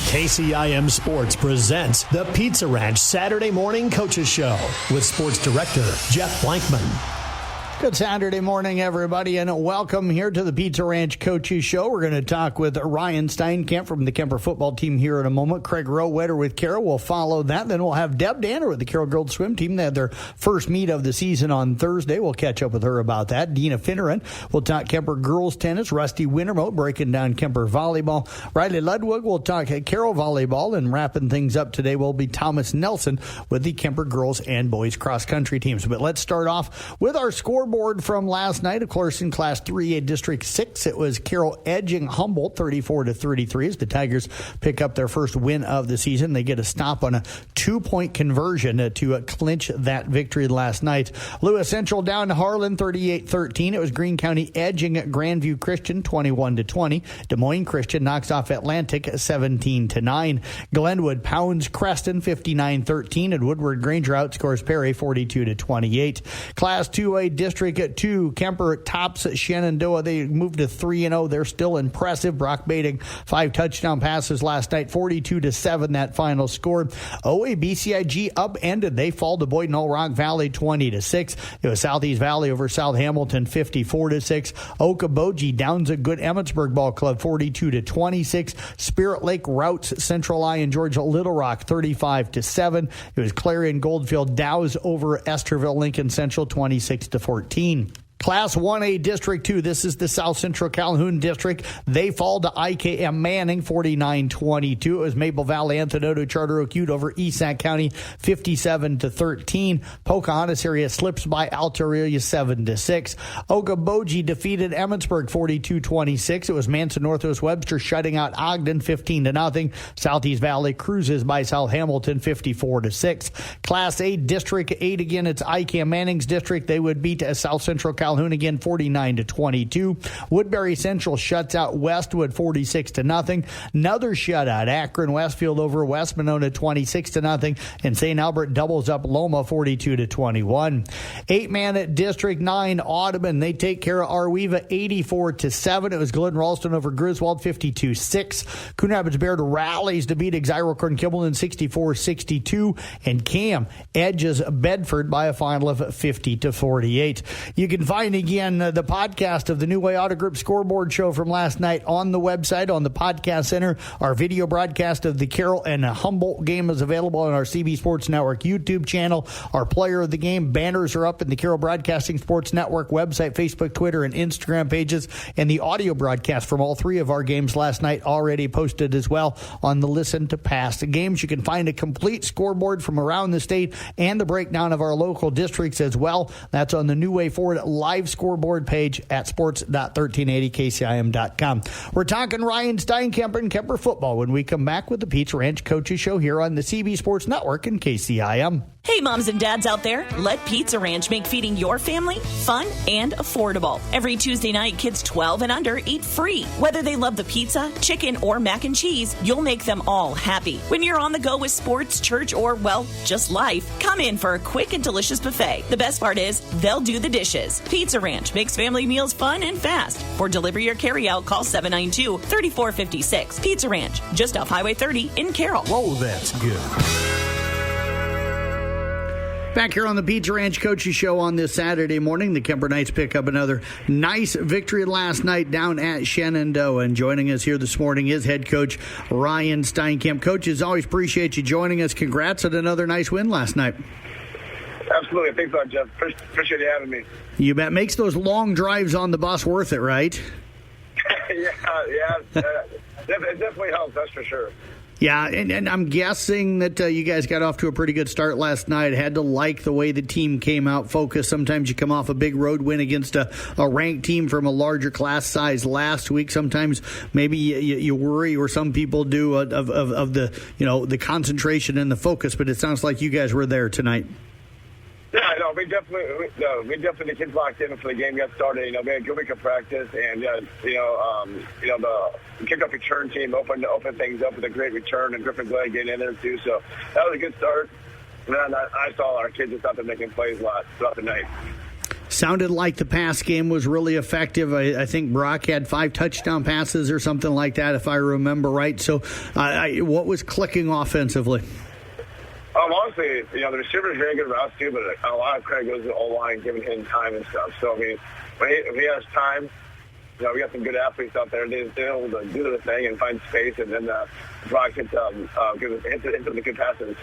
KCIM Sports presents the Pizza Ranch Saturday Morning Coaches Show with Sports Director Jeff Blankman. Good Saturday morning, everybody, and welcome here to the Pizza Ranch Coaches Show. We're going to talk with Ryan Steinkamp from the Kemper football team here in a moment. Craig Rowetter with Carroll will follow that. Then we'll have Deb Danner with the Carroll girls swim team. They had their first meet of the season on Thursday. We'll catch up with her about that. Dina Finneran will talk Kemper girls tennis. Rusty Wintermote breaking down Kemper volleyball. Riley Ludwig will talk Carroll volleyball. And wrapping things up today will be Thomas Nelson with the Kemper girls and boys cross country teams. But let's start off with our scoreboard from last night. Of course, in Class 3A District 6, it was Carroll edging Humboldt 34-33 as the Tigers pick up their first win of the season. They get a stop on a 2-point conversion to clinch that victory last night. Lewis Central down to Harlan 38-13. It was Greene County edging Grandview Christian 21-20. Des Moines Christian knocks off Atlantic 17-9. Glenwood pounds Creston 59-13, and Woodward Granger outscores Perry 42-28. Class 2A District 2, Kemper tops Shenandoah. They moved to 3-0. They're still impressive. Brock Bading 5 touchdown passes last night, 42-7 that final score. OABCIG upended. They fall to Boyden Hull Rock Valley 20-6. It was Southeast Valley over South Hamilton 54-6. Okoboji downs a good Emmetsburg Ball Club 42-26. Spirit Lake routs Central I and Georgia Little Rock 35-7. It was Clarion Goldfield Dows over Esterville Lincoln Central 26-14. Class 1A District 2, this is the South Central Calhoun District. They fall to IKM Manning 49-22. It was Maple Valley Anthony Charter Oak Ute over Esac County 57-13. Pocahontas area slips by Alta Aurelia 7-6. Okoboji defeated Emmetsburg 42-26. It was Manson Northwest Webster shutting out Ogden 15-0. Southeast Valley cruises by South Hamilton 54-6. Class A District 8 again, it's IKM Manning's district. They would beat South Central Calhoun again 49-22. Woodbury Central shuts out Westwood 46-0. Another shutout, Akron Westfield over West Monona 26-0. And St. Albert doubles up Loma 42-21. 8-man at District 9, Audubon. They take care of Arweva 84-7. It was Glidden Ralston over Griswold 52-6. Coon Rapids Baird rallies to beat Exira-Corn Kimballton 64-62. And Cam edges Bedford by a final of 50-48. You can find again the podcast of the New Way Auto Group scoreboard show from last night on the website, on the podcast center. Our video broadcast of the Carroll and Humboldt game is available on our CB Sports Network YouTube channel. Our player of the game banners are up in the Carroll Broadcasting Sports Network website, Facebook, Twitter, and Instagram pages. And the audio broadcast from all three of our games last night already posted as well on the Listen to Past Games. You can find a complete scoreboard from around the state and the breakdown of our local districts as well. That's on the New Way Forward live scoreboard page at sports.1380kcim.com. We're talking Ryan Steinkamp and Kemper football when we come back with the Pizza Ranch Coaches Show here on the CB Sports Network and KCIM. Hey, moms and dads out there, let Pizza Ranch make feeding your family fun and affordable. Every Tuesday night, kids 12 and under eat free. Whether they love the pizza, chicken, or mac and cheese, you'll make them all happy. When you're on the go with sports, church, or, well, just life, come in for a quick and delicious buffet. The best part is, they'll do the dishes. Pizza Ranch makes family meals fun and fast. For delivery or carry-out, call 792-3456. Pizza Ranch, just off Highway 30 in Carroll. Whoa, that's good. Back here on the Pizza Ranch Coaches Show on this Saturday morning, the Kemper Knights pick up another nice victory last night down at Shenandoah. And joining us here this morning is head coach Ryan Steinkamp. Coach, as always, appreciate you joining us. Congrats on another nice win last night. Absolutely. Thanks a lot, Jeff. Appreciate you having me. You bet. Makes those long drives on the bus worth it, right? yeah. It definitely helps, that's for sure. Yeah, and I'm guessing that you guys got off to a pretty good start last night. Had to like the way the team came out focused. Sometimes you come off a big road win against a ranked team from a larger class size last week. Sometimes maybe you worry, or some people do, of the the concentration and the focus. But it sounds like you guys were there tonight. Yeah, no, we definitely the kids locked in for the game got started. We had a good week of practice, and the kickoff return team opened things up with a great return, and Griffin Glad getting in there too. So that was a good start. And then I saw our kids just out there making plays a lot throughout the night. Sounded like the pass game was really effective. I think Brock had 5 touchdown passes or something like that, if I remember right. So what was clicking offensively? Honestly, the receiver's very good routes too, but a lot of credit goes to the O-line, giving him time and stuff. So, I mean, when he has time, we got some good athletes out there. They're able to do the thing and find space, and then Brock hits them the good passes.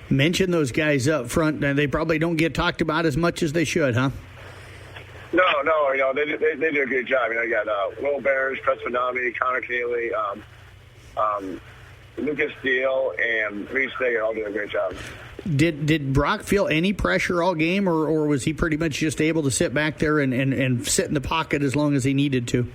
Mention those guys up front, and they probably don't get talked about as much as they should, huh? No, they do a good job. You got Will Bears, Preston Nami, Connor Keeley, Lucas Steele, and Reese Steger all do a great job. Did Brock feel any pressure all game, or was he pretty much just able to sit back there and sit in the pocket as long as he needed to?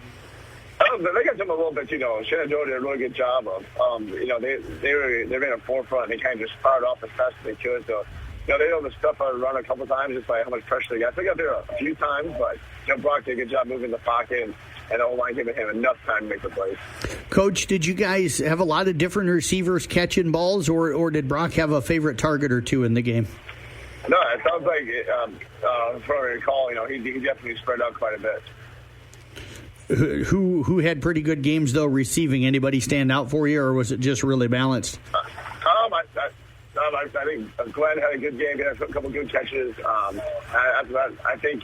They got them a little bit, Shenandoah did a really good job of, they've been at forefront, and they kind of just fired off as fast as they could. So, they were able to stuff out a run a couple times just by how much pressure they got. They got there a few times, but Brock did a good job moving the pocket, and O-line giving him enough time to make the plays. Coach, did you guys have a lot of different receivers catching balls, or did Brock have a favorite target or two in the game? No, it sounds like, from what I recall, he definitely spread out quite a bit. Who had pretty good games, though, receiving? Anybody stand out for you, or was it just really balanced? I think Glenn had a good game. He had a couple good catches. After that, I think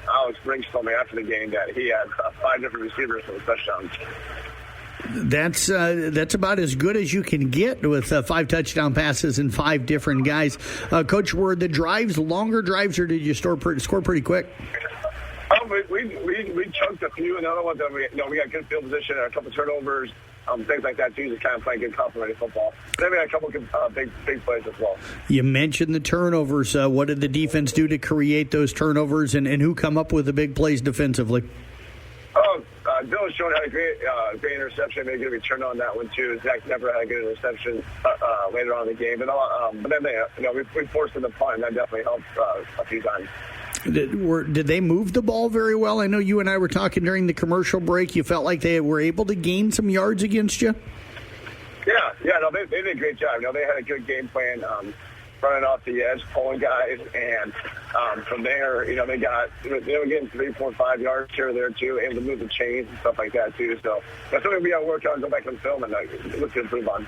Alex Brinks told me after the game that he had 5 different receivers for the touchdowns. That's about as good as you can get with 5 touchdown passes and 5 different guys. Coach, were the drives longer drives, or did you score pretty quick? We chunked a few, and the other ones that we got good field position and a couple turnovers, things like that too, just kind of playing good complementary football. Then we had a couple good, big plays as well. You mentioned the turnovers. What did the defense do to create those turnovers, and who come up with the big plays defensively? Bill Schoen had a great interception. Maybe going to be turned on that one too. Zach never had a good interception later on in the game, but then we forced them to punt, and that definitely helped a few times. Did they move the ball very well? I know you and I were talking during the commercial break. You felt like they were able to gain some yards against you? Yeah, they did a great job. They had a good game plan, running off the edge, pulling guys, and from there, they were getting 3, 4, 5 yards here or there too, able to move the chains and stuff like that too. So that's something we got to work on, go back and film, and look to improve on.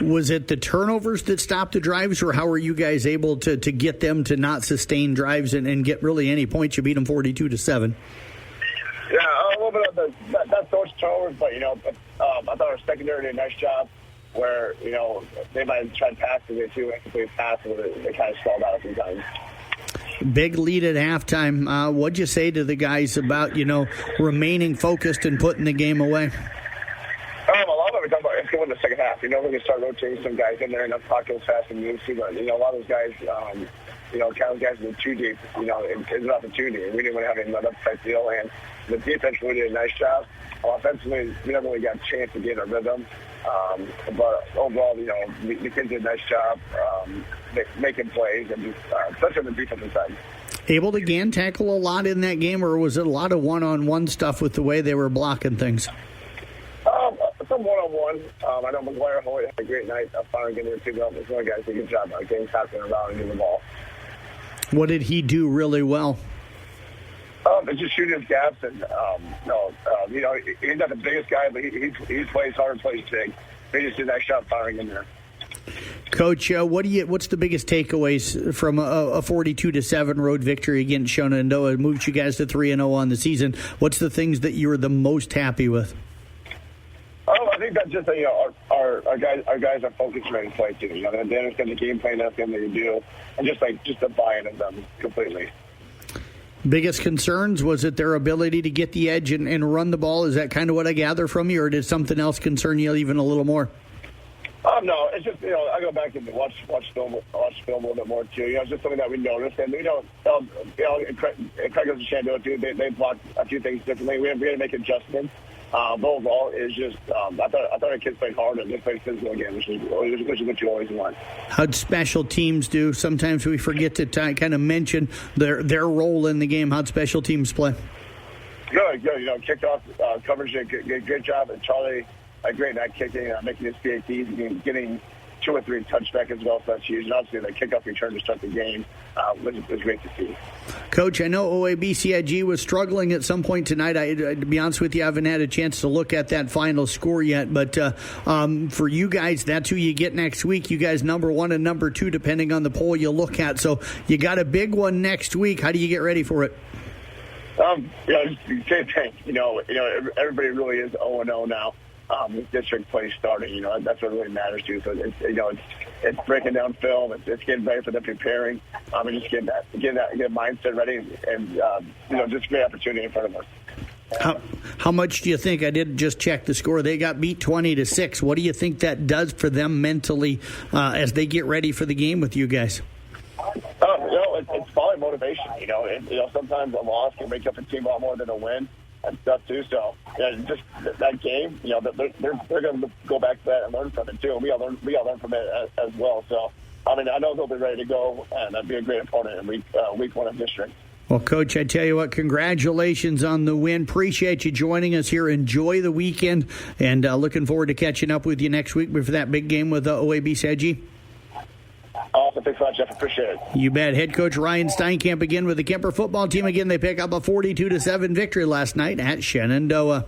Was it the turnovers that stopped the drives, or how were you guys able to get them to not sustain drives and get really any points? You beat them 42-7. Yeah, a little bit of that's those turnovers, but I thought our secondary did a nice job. Where, they might have tried passing it too, and they passed it, they kind of stalled out a few times. Big lead at halftime. What'd you say to the guys about, remaining focused and putting the game away? A lot of it talking about it's going in the second half. We're going to start rotating some guys in there, and the pocket was fast and moves too, but, a lot of those guys, kind of guys were too deep, it's an opportunity, and we didn't want to have another type deal, and the defense really did a nice job. Offensively, we never really got a chance to get a rhythm. But overall, the kids did a nice job making plays, and especially on the defensive side. Able to again tackle a lot in that game, or was it a lot of one-on-one stuff with the way they were blocking things? Some one-on-one. I know McGuire Hoyt had a great night firing in there too. This one guy did a good job getting tackling around and getting the ball. What did he do really well? It's just shooting his gaps, and he's not the biggest guy, but he plays hard, plays big. He just did that shot firing in there. Coach, what's the biggest takeaways from a 42-7 road victory against Shenandoah? It moved you guys to 3-0 on the season. What's the things that you were the most happy with? I think that's just our guys are focused, ready to play too. They understand the game plan, that's what they do, and just the buy-in of them completely. Biggest concerns, was it their ability to get the edge and run the ball? Is that kind of what I gather from you, or did something else concern you even a little more? No, it's just, I go back and watch film a little bit more too. It's just something that we noticed, and Craig goes to Shenandoah too. They blocked a few things differently. We had to make adjustments. But overall, it's just I thought our kids played hard and they played physical again, which is what you always want. How'd special teams do? Sometimes we forget to kind of mention their role in the game. How'd special teams play? Good. Kickoff coverage, good job. And Charlie, a great night kicking, making his PATs, and getting 2 or 3 touchback as well, so that's huge. And obviously, the kickoff return to start the game was great to see. Coach, I know OAB-CIG was struggling at some point tonight. To be honest with you, I haven't had a chance to look at that final score yet. But for you guys, that's who you get next week. You guys number 1 and number 2, depending on the poll you look at. So you got a big one next week. How do you get ready for it? Same thing. Everybody really is 0-0 now. District play starting, that's what really matters too. So it's breaking down film, it's getting ready for them preparing, and just getting that mindset ready, and just a great opportunity in front of us. How much do you think? I did just check the score. They got beat 20-6. What do you think that does for them mentally as they get ready for the game with you guys? It's probably motivation. Sometimes a loss can make up a team a lot more than a win and stuff too. So just that game, they're going to go back to that and learn from it too. We all learn from it as well. So I know they'll be ready to go, and that'd be a great opponent in week 1 of district. Well, Coach, I tell you what, congratulations on the win. Appreciate you joining us here. Enjoy the weekend, and looking forward to catching up with you next week for that big game with OAB-CIG. Awesome. Thanks a lot, Jeff. Appreciate it. You bet. Head coach Ryan Steinkamp again with the Kemper football team. Again, they pick up a 42-7 victory last night at Shenandoah.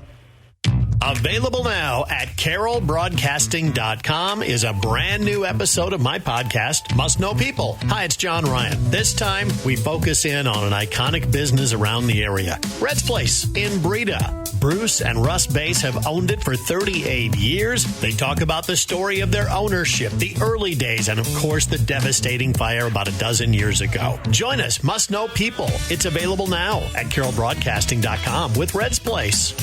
Available now at carrollbroadcasting.com is a brand new episode of my podcast, Must Know People. Hi, it's John Ryan. This time, we focus in on an iconic business around the area. Red's Place in Breda. Bruce and Russ Bass have owned it for 38 years. They talk about the story of their ownership, the early days, and of course, the devastating fire about a dozen years ago. Join us, Must Know People. It's available now at carrollbroadcasting.com with Red's Place.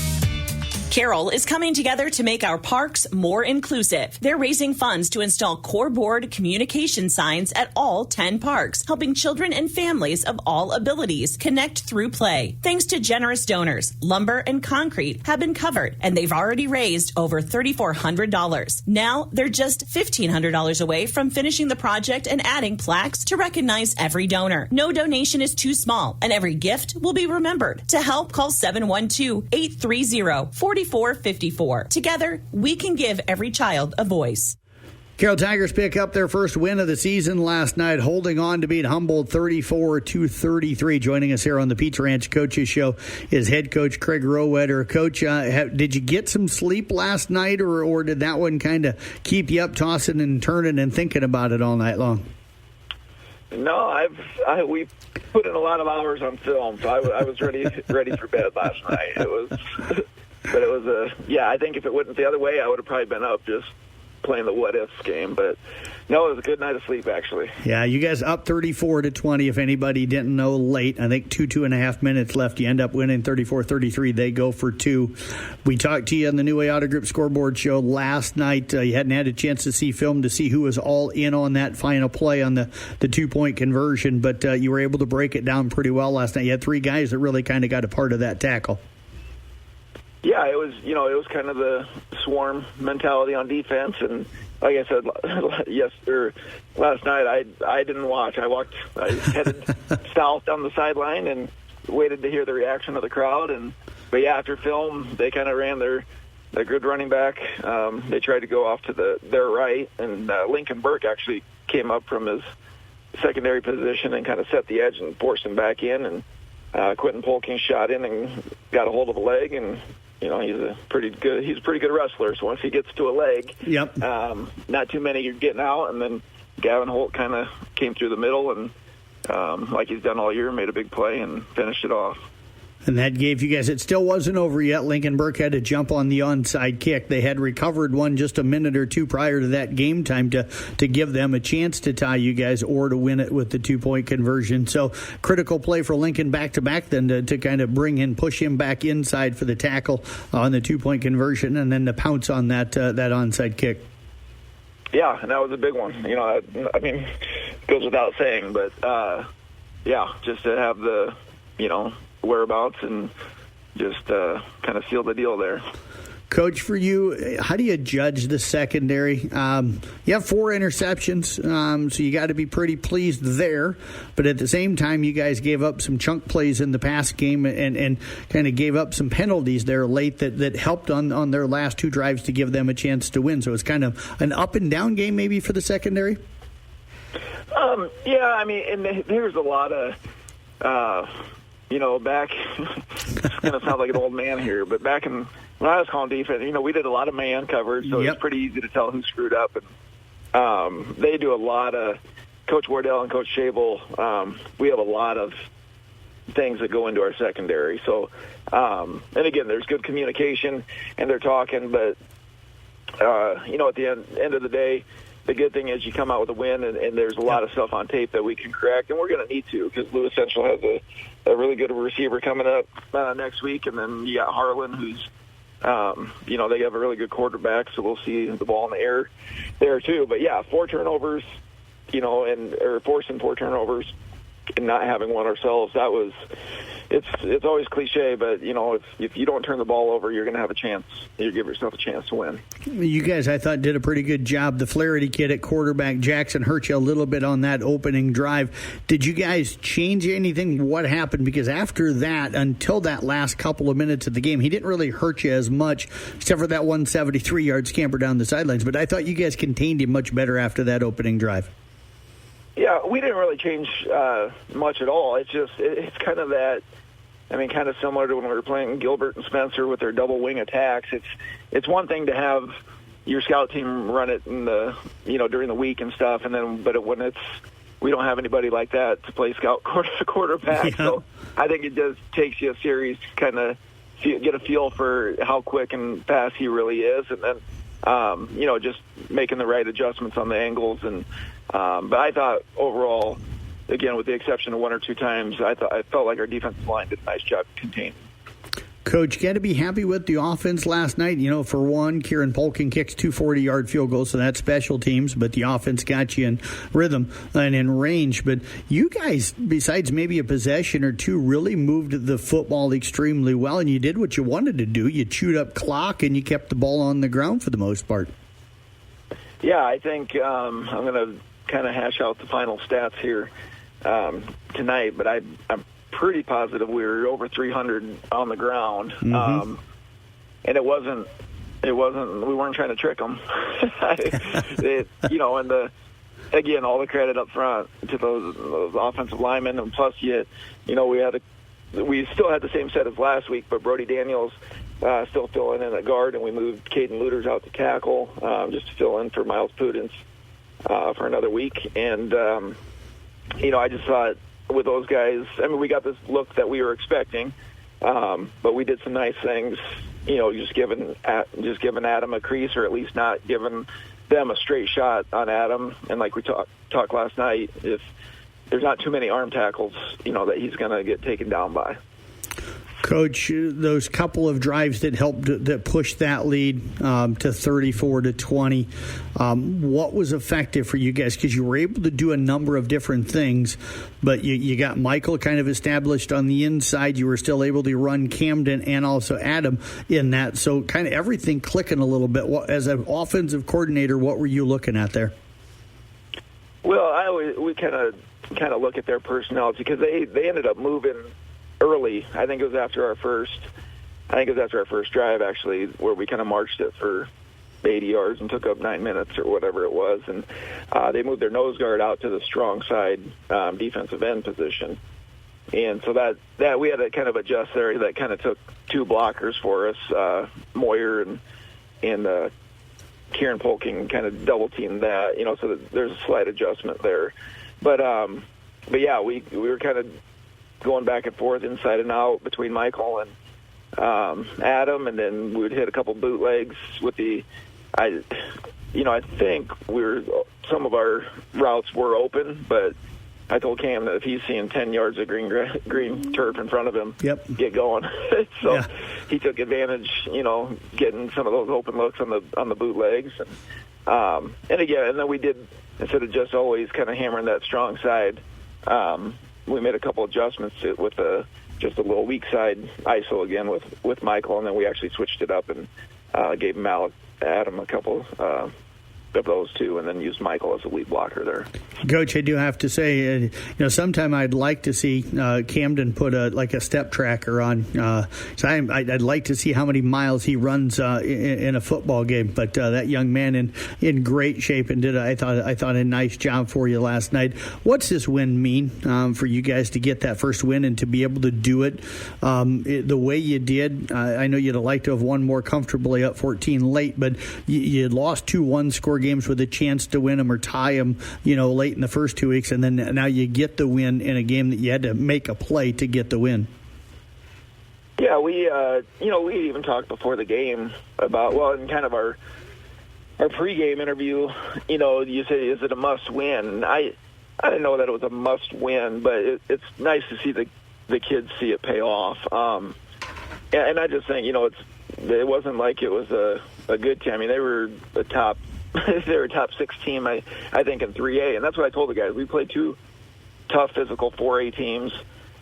Carroll is coming together to make our parks more inclusive. They're raising funds to install core board communication signs at all 10 parks, helping children and families of all abilities connect through play. Thanks to generous donors, lumber and concrete have been covered, and they've already raised over $3,400. Now they're just $1,500 away from finishing the project and adding plaques to recognize every donor. No donation is too small, and every gift will be remembered. To help, call 712-830-4454. Together, we can give every child a voice. Carroll Tigers pick up their first win of the season last night, holding on to beat Humboldt 34-33. Joining us here on the Pizza Ranch Coaches Show is head coach Craig Rowetter. Coach, did you get some sleep last night, or did that one kind of keep you up tossing and turning and thinking about it all night long? No, we put in a lot of hours on film, so I was ready for bed last night. But it was I think if it went the other way, I would have probably been up just playing the what-ifs game. But, no, it was a good night of sleep, actually. Yeah, you guys up 34-20, if anybody didn't know, late. I think 2.5 minutes left. You end up winning 34-33. They go for 2. We talked to you on the New Way Auto Group scoreboard show last night. You hadn't had a chance to see film to see who was all in on that final play on the 2-point conversion, but you were able to break it down pretty well last night. You had 3 guys that really kind of got a part of that tackle. Yeah, it was kind of the swarm mentality on defense, and like I said, last night I didn't watch. I headed south down the sideline and waited to hear the reaction of the crowd. But after film, they kind of ran their good running back. They tried to go off to their right, and Lincoln Burke actually came up from his secondary position and kind of set the edge and forced him back in. And Quentin Polking shot in and got a hold of a leg, and he's a pretty good wrestler. So once he gets to a leg, not too many are getting out. And then Gavin Holt kind of came through the middle and, like he's done all year, made a big play and finished it off. And that gave you guys, it still wasn't over yet. Lincoln Burke had to jump on the onside kick. They had recovered one just a minute or two prior to that game time to give them a chance to tie you guys or to win it with the 2-point conversion. So critical play for Lincoln back-to-back then to kind of push him back inside for the tackle on the 2-point conversion and then to pounce on that onside kick. Yeah, and that was a big one. I mean, it goes without saying, but, just to have the, whereabouts and just kind of seal the deal there. Coach, for you, how do you judge the secondary? You have 4 interceptions, so you got to be pretty pleased there. But at the same time, you guys gave up some chunk plays in the pass game and kind of gave up some penalties there late that helped on their last 2 drives to give them a chance to win. So it's kind of an up and down game maybe for the secondary? Yeah, I mean, and there's a lot of, back, it's going to sound like an old man here, but back when I was calling defense, we did a lot of man coverage, so it's pretty easy to tell who screwed up. And they do a lot of, Coach Wardell and Coach Shable, we have a lot of things that go into our secondary. So, and again, there's good communication, and they're talking, but, at the end of the day, the good thing is you come out with a win, and there's a lot of stuff on tape that we can correct, and we're going to need to because Lewis Central has a really good receiver coming up next week, and then you got Harlan, who's, they have a really good quarterback, so we'll see the ball in the air there too. But, 4 turnovers, or forcing 4 turnovers and not having one ourselves, that was – it's always cliche, but, if you don't turn the ball over, you're going to have a chance. You give yourself a chance to win. You guys, I thought, did a pretty good job. The Flaherty kid at quarterback, Jackson, hurt you a little bit on that opening drive. Did you guys change anything? What happened? Because after that, until that last couple of minutes of the game, he didn't really hurt you as much, except for that 173-yard scamper down the sidelines. But I thought you guys contained him much better after that opening drive. Yeah, we didn't really change much at all. It's kind of that, kind of similar to when we were playing Gilbert and Spencer with their double wing attacks. It's one thing to have your scout team run it in the, during the week and stuff, but when we don't have anybody like that to play scout quarterback. Yeah. So I think it just takes you a series to kind of get a feel for how quick and fast he really is, and then just making the right adjustments on the angles. And but I thought overall, again, with the exception of 1 or 2 times, I felt like our defensive line did a nice job containing. Coach, got to be happy with the offense last night. For one, Kieran Polkin kicks 2 40-yard field goals, so that's special teams, but the offense got you in rhythm and in range. But you guys, besides maybe a possession or 2, really moved the football extremely well, and you did what you wanted to do. You chewed up clock, and you kept the ball on the ground for the most part. Yeah, I think I'm going to kind of hash out the final stats here tonight, but I'm pretty positive we were over 300 on the ground. Mm-hmm. And it wasn't, we weren't trying to trick them. Again, all the credit up front to those offensive linemen, and plus we still had the same set as last week, but Brody Daniels still filling in at guard, and we moved Caden Luters out to tackle just to fill in for Miles Pudens for another week. And I just thought with those guys, we got this look that we were expecting, but we did some nice things, just giving Adam a crease, or at least not giving them a straight shot on Adam. And like we talked last night, if there's not too many arm tackles, that he's going to get taken down by. Coach, those couple of drives that pushed that lead to 34-20, what was effective for you guys? Because you were able to do a number of different things, but you got Michael kind of established on the inside. You were still able to run Camden and also Adam in that. So kind of everything clicking a little bit. As an offensive coordinator, what were you looking at there? Well, we kind of look at their personality, because they ended up moving early. I think it was after our first drive, actually, where we kind of marched it for 80 yards and took up 9 minutes or whatever it was. And they moved their nose guard out to the strong side defensive end position. And so that we had to kind of adjust there. That kind of took 2 blockers for us, Moyer and Kieran Polking kind of double teamed that, so that there's a slight adjustment there. But yeah, we were kind of going back and forth inside and out between Michael and Adam, and then we would hit a couple bootlegs with I think some of our routes were open, but I told Cam that if he's seeing 10 yards of green turf in front of him, get going. So he took advantage, getting some of those open looks on the bootlegs, and then we did, instead of just always kind of hammering that strong side, we made a couple adjustments with just a little weak side ISO again with Michael, and then we actually switched it up and gave Adam a couple of those two, and then used Michael as a lead blocker there. Coach, I do have to say, sometime I'd like to see Camden put a step tracker on. So I'd like to see how many miles he runs in a football game. But that young man in great shape and did I thought a nice job for you last night. What's this win mean for you guys to get that first win and to be able to do it the way you did? I know you'd have liked to have won more comfortably up 14 late, but you lost 2 one-score games with a chance to win them or tie them, late in the first 2 weeks, and then now you get the win in a game that you had to make a play to get the win. Yeah, we even talked before the game about, in kind of our pregame interview, you say, is it a must-win? I didn't know that it was a must-win, but it's nice to see the kids see it pay off. And I just think, it wasn't like it was a good team. I mean, they were a top 6 team, I think, in 3A. And that's what I told the guys. We played 2 tough physical 4A teams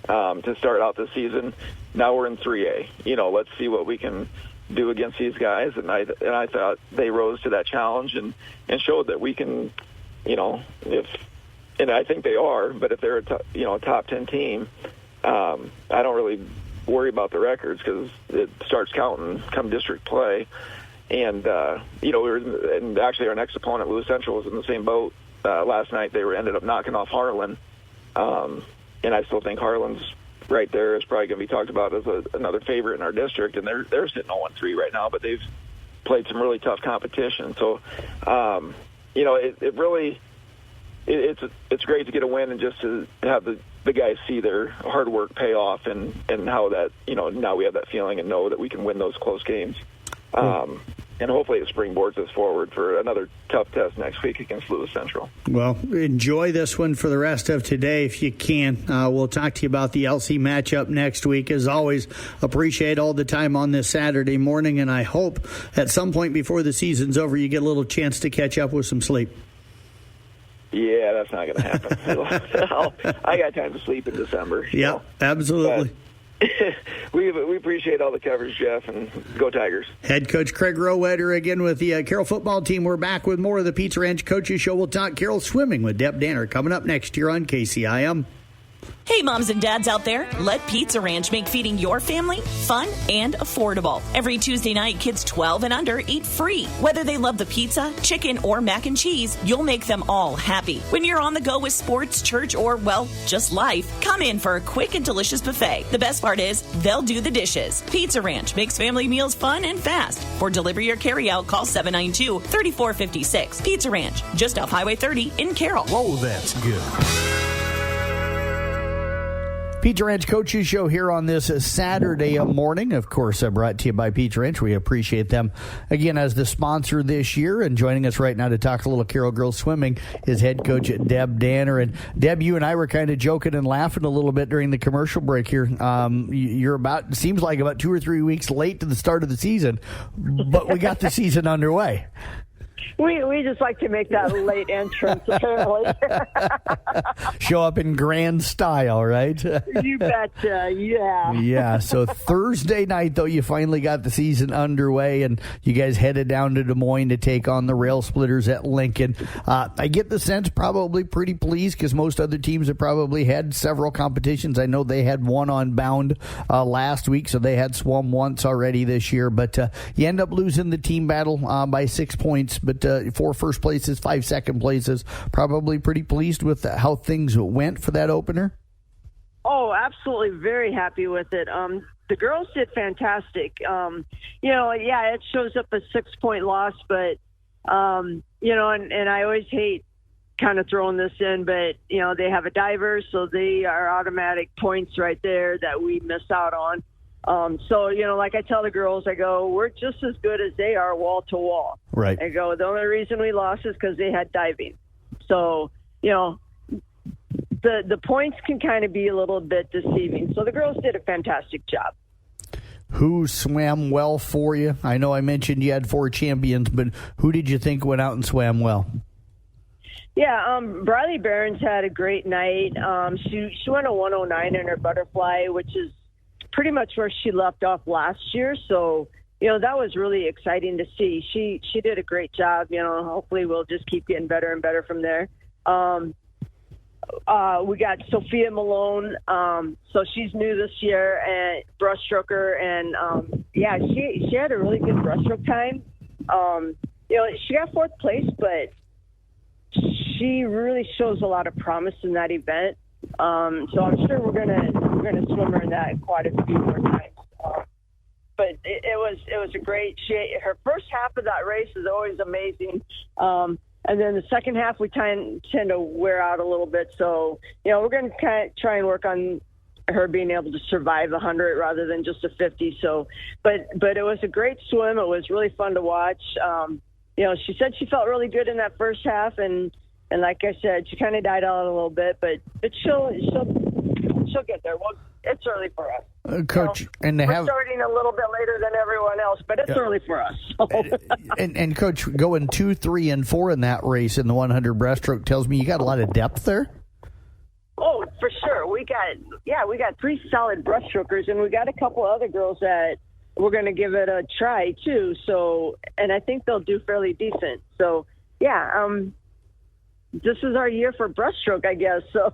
to start out the season. Now we're in 3A. Let's see what we can do against these guys. And I thought they rose to that challenge and showed that we can, and I think they are, but if they're a top 10 team, I don't really worry about the records because it starts counting come district play. And, and actually our next opponent, Lewis Central, was in the same boat last night. They ended up knocking off Harlan. And I still think Harlan's right there is probably going to be talked about as another favorite in our district. And they're sitting 0-3 right now, but they've played some really tough competition. So, it's great to get a win and just to have the guys see their hard work pay off and how that, now we have that feeling and know that we can win those close games. And hopefully it springboards us forward for another tough test next week against Lewis Central. Well, enjoy this one for the rest of today if you can. We'll talk to you about the LC matchup next week. As always, appreciate all the time on this Saturday morning, and I hope at some point before the season's over you get a little chance to catch up with some sleep. Yeah, that's not going to happen. I got time to sleep in December. Yeah, absolutely. But we appreciate all the coverage, Jeff, and go Tigers. Head coach Craig Rowetter again with the Carroll football team. We're back with more of the Pizza Ranch Coaches Show. We'll talk Carroll swimming with Deb Danner coming up next year on KCIM. Hey, moms and dads out there, let Pizza Ranch make feeding your family fun and affordable. Every Tuesday night, kids 12 and under eat free. Whether they love the pizza, chicken, or mac and cheese, you'll make them all happy. When you're on the go with sports, church, or, just life, come in for a quick and delicious buffet. The best part is, they'll do the dishes. Pizza Ranch makes family meals fun and fast. For delivery or carryout, call 792-3456. Pizza Ranch, just off Highway 30 in Carroll. Whoa, that's good. Pizza Ranch Coaches Show here on this Saturday morning. Of course, brought to you by Pizza Ranch. We appreciate them again as the sponsor this year. And joining us right now to talk a little Carroll girls swimming is head coach Deb Danner. And Deb, you and I were kind of joking and laughing a little bit during the commercial break here. You're seems like about 2 or 3 weeks late to the start of the season, but we got the season underway. We just like to make that late entrance, apparently. Show up in grand style, right? You betcha, yeah. Yeah, so Thursday night, though, you finally got the season underway, and you guys headed down to Des Moines to take on the Rail Splitters at Lincoln. I get the sense probably pretty pleased because most other teams have probably had several competitions. I know they had one on Bound last week, so they had swum once already this year, but you end up losing the team battle by 6 points, but 4 first places, 5 second places. Probably pretty pleased with how things went for that opener. Oh, absolutely, very happy with it. The girls did fantastic. It shows up a 6-point loss, but and I always hate kind of throwing this in, but they have a diver, so they are automatic points right there that we miss out on. Like I tell the girls, I go, we're just as good as they are wall to wall. Right. I go, the only reason we lost is because they had diving. So, the points can kind of be a little bit deceiving. So the girls did a fantastic job. Who swam well for you? I know I mentioned you had 4 champions, but who did you think went out and swam well? Yeah, Briley Barons had a great night. She went a 109 in her butterfly, which is pretty much where she left off last year. So, that was really exciting to see. She did a great job. Hopefully we'll just keep getting better and better from there. We got Sophia Malone, so she's new this year, and breaststroker, and she had a really good breaststroke time. She got 4th place, but she really shows a lot of promise in that event. So I'm sure we're gonna swim her in that quite a few more times. But it was a great. Her first half of that race is always amazing. And then the second half, we tend to wear out a little bit. So, we're going to kind of try and work on her being able to survive 100 rather than just a 50. So, but it was a great swim. It was really fun to watch. She said she felt really good in that first half. And like I said, she kind of died out a little bit, but she'll get there. Well, it's early for us. Coach, and we're starting a little bit later than everyone else, but it's early for us. So. and Coach, going 2, 3, and 4 in that race in the 100 breaststroke tells me you got a lot of depth there. Oh, for sure. We got 3 solid breaststrokers, and we got a couple other girls that we're going to give it a try too. So, and I think they'll do fairly decent. So, this is our year for breaststroke, I guess. So,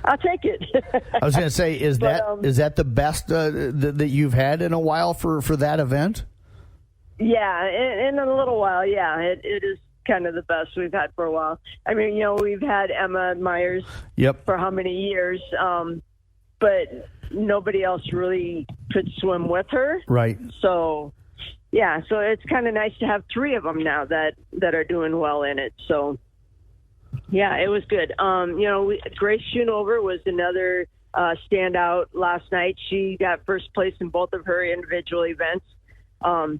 I'll take it. I was going to say, is that the best that you've had in a while for that event? Yeah, in a little while. Yeah, it is kind of the best we've had for a while. I mean, we've had Emma Myers for how many years, but nobody else really could swim with her. Right. So. Yeah, so it's kind of nice to have 3 of them now that are doing well in it. So, yeah, it was good. Grace Schoonover was another standout last night. She got first place in both of her individual events. Going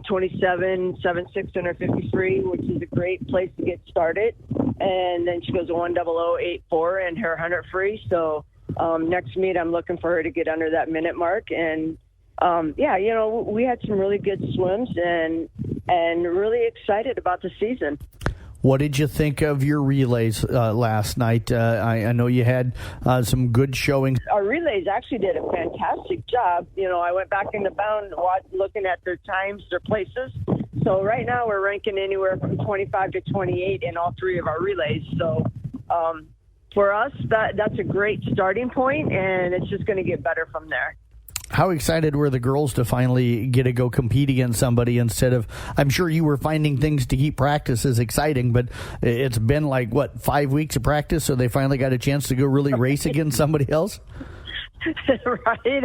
27, 7.6 under 53, which is a great place to get started. And then she goes 1:00.84 in her 100 free. So next meet, I'm looking for her to get under that minute mark. And we had some really good swims and really excited about the season. What did you think of your relays last night? I know you had some good showings. Our relays actually did a fantastic job. I went back in the bound looking at their times, their places. So right now we're ranking anywhere from 25 to 28 in all 3 of our relays. So for us, that's a great starting point, and it's just going to get better from there. How excited were the girls to finally get to go compete against somebody instead of, I'm sure you were finding things to keep practice as exciting, but it's been 5 weeks of practice, so they finally got a chance to go really race against somebody else? Right.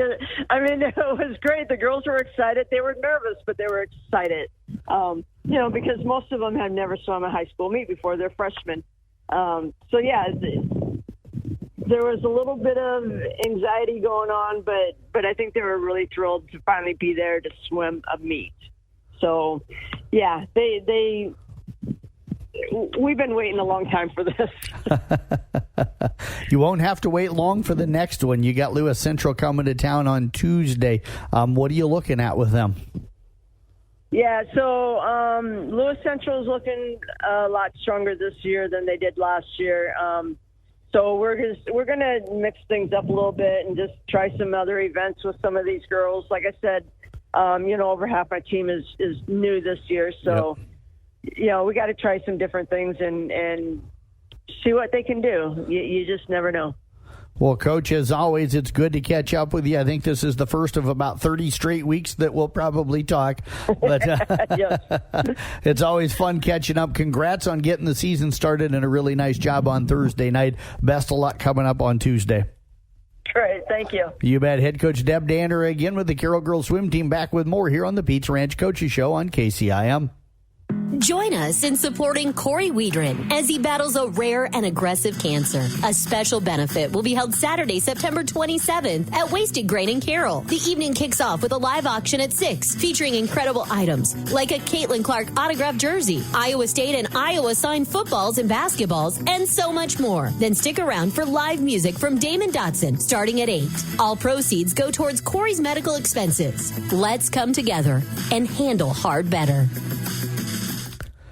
I mean, it was great. The girls were excited. They were nervous, but they were excited, because most of them have never swum a high school meet before. They're freshmen. There was a little bit of anxiety going on, but I think they were really thrilled to finally be there to swim a meet. So, yeah, we've been waiting a long time for this. You won't have to wait long for the next one. You got Lewis Central coming to town on Tuesday. What are you looking at with them? Yeah, so Lewis Central is looking a lot stronger this year than they did last year. So we're gonna mix things up a little bit and just try some other events with some of these girls. Like I said, over half my team is new this year, so we got to try some different things and see what they can do. You just never know. Well, Coach, as always, it's good to catch up with you. I think this is the first of about 30 straight weeks that we'll probably talk. But it's always fun catching up. Congrats on getting the season started and a really nice job on Thursday night. Best of luck coming up on Tuesday. Great, thank you. You bet. Head coach Deb Danner again with the Carroll Girls Swim Team, back with more here on the Pizza Ranch Coaches Show on KCIM. Join us in supporting Corey Wiedrin as he battles a rare and aggressive cancer. A special benefit will be held Saturday, September 27th at Wasted Grain in Carroll. The evening kicks off with a live auction at 6, featuring incredible items like a Caitlin Clark autographed jersey, Iowa State and Iowa signed footballs and basketballs, and so much more. Then stick around for live music from Damon Dotson starting at 8. All proceeds go towards Corey's medical expenses. Let's come together and handle hard better.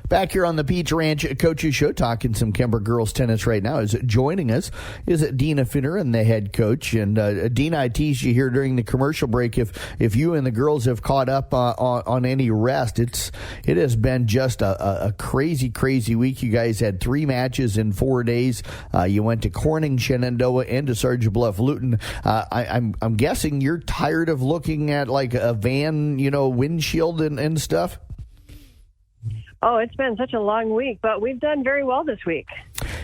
Back here on the Pizza Ranch Coaches Show, talking some Kemper girls tennis right now. Joining us is Dina Finner, and the head coach. And Dina, I teased you here during the commercial break. If you and the girls have caught up on any rest, it has been just a crazy week. You guys had 3 matches in 4 days. You went to Corning, Shenandoah, and to Sergeant Bluff Luton. I'm guessing you're tired of looking at like a van, windshield and stuff. Oh, it's been such a long week, but we've done very well this week.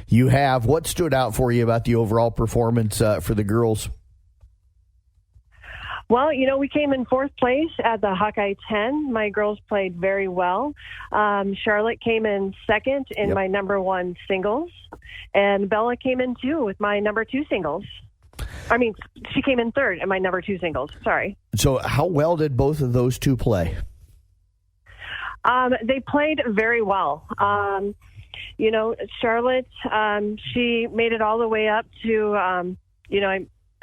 You have. What stood out for you about the overall performance for the girls? Well, we came in 4th place at the Hawkeye 10. My girls played very well. Charlotte came in 2nd in my number 1 singles, and Bella came in 2 with my number 2 singles. I mean, she came in 3rd in my number 2 singles. Sorry. So how well did both of those two play? They played very well. Charlotte, she made it all the way up to,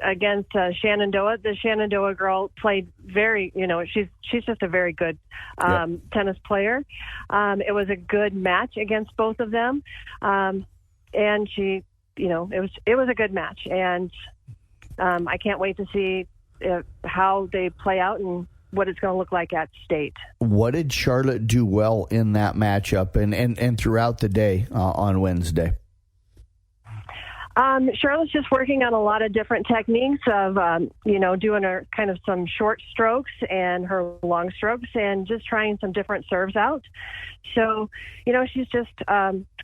against Shenandoah. The Shenandoah girl played very, she's just a very good tennis player. It was a good match against both of them. And she, it was a good match. And I can't wait to see how they play out and what it's going to look like at state. What did Charlotte do well in that matchup and throughout the day on Wednesday? Charlotte's just working on a lot of different techniques of, doing her kind of some short strokes and her long strokes and just trying some different serves out. So, she's just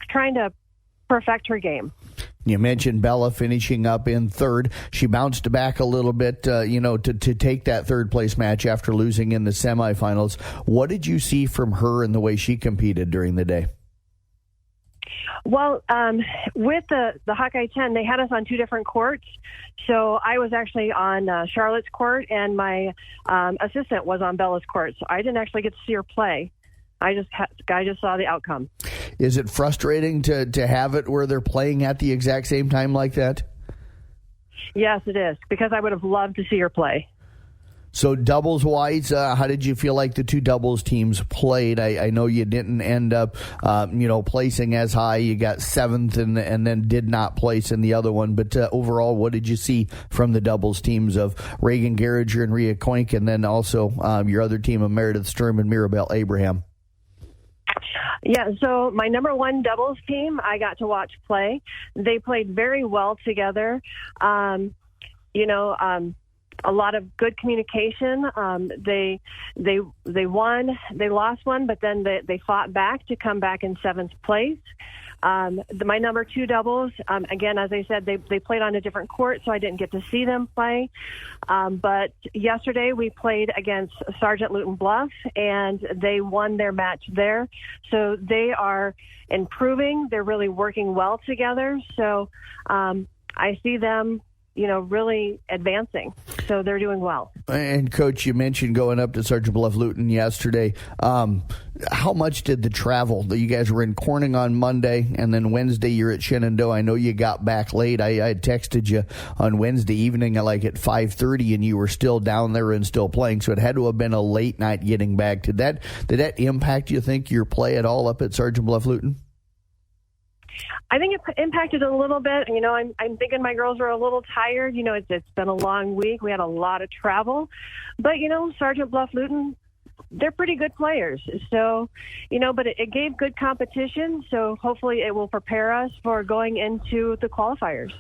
trying to perfect her game. You mentioned Bella finishing up in 3rd. She bounced back a little bit, to take that 3rd place match after losing in the semifinals. What did you see from her and the way she competed during the day? Well, with the Hawkeye 10, they had us on 2 different courts. So I was actually on Charlotte's court, and my assistant was on Bella's court. So I didn't actually get to see her play. I just saw the outcome. Is it frustrating to have it where they're playing at the exact same time like that? Yes, it is, because I would have loved to see her play. So doubles-wise, how did you feel like the 2 doubles teams played? I know you didn't end up, placing as high. You got 7th and then did not place in the other one. But overall, what did you see from the doubles teams of Reagan Garriger and Rhea Koink, and then also your other team of Meredith Sturm and Mirabelle Abraham? Yeah, so my number 1 doubles team, I got to watch play. They played very well together. A lot of good communication. They won. They lost one, but then they fought back to come back in 7th place. My number 2 doubles, again, as I said, they played on a different court, so I didn't get to see them play. But yesterday we played against Sergeant Luton Bluff, and they won their match there. So they are improving. They're really working well together. So I see them really advancing. So they're doing well. And, Coach, you mentioned going up to Sergeant Bluff Luton yesterday. How much did the travel? You guys were in Corning on Monday, and then Wednesday you're at Shenandoah. I know you got back late. I had texted you on Wednesday evening at 5:30, and you were still down there and still playing. So it had to have been a late night getting back. Did that impact, you think, your play at all up at Sergeant Bluff Luton? I think it impacted a little bit. I'm thinking my girls were a little tired. It's been a long week. We had a lot of travel. But, Sergeant Bluff Luton, they're pretty good players. So, but it gave good competition. So hopefully it will prepare us for going into the qualifiers.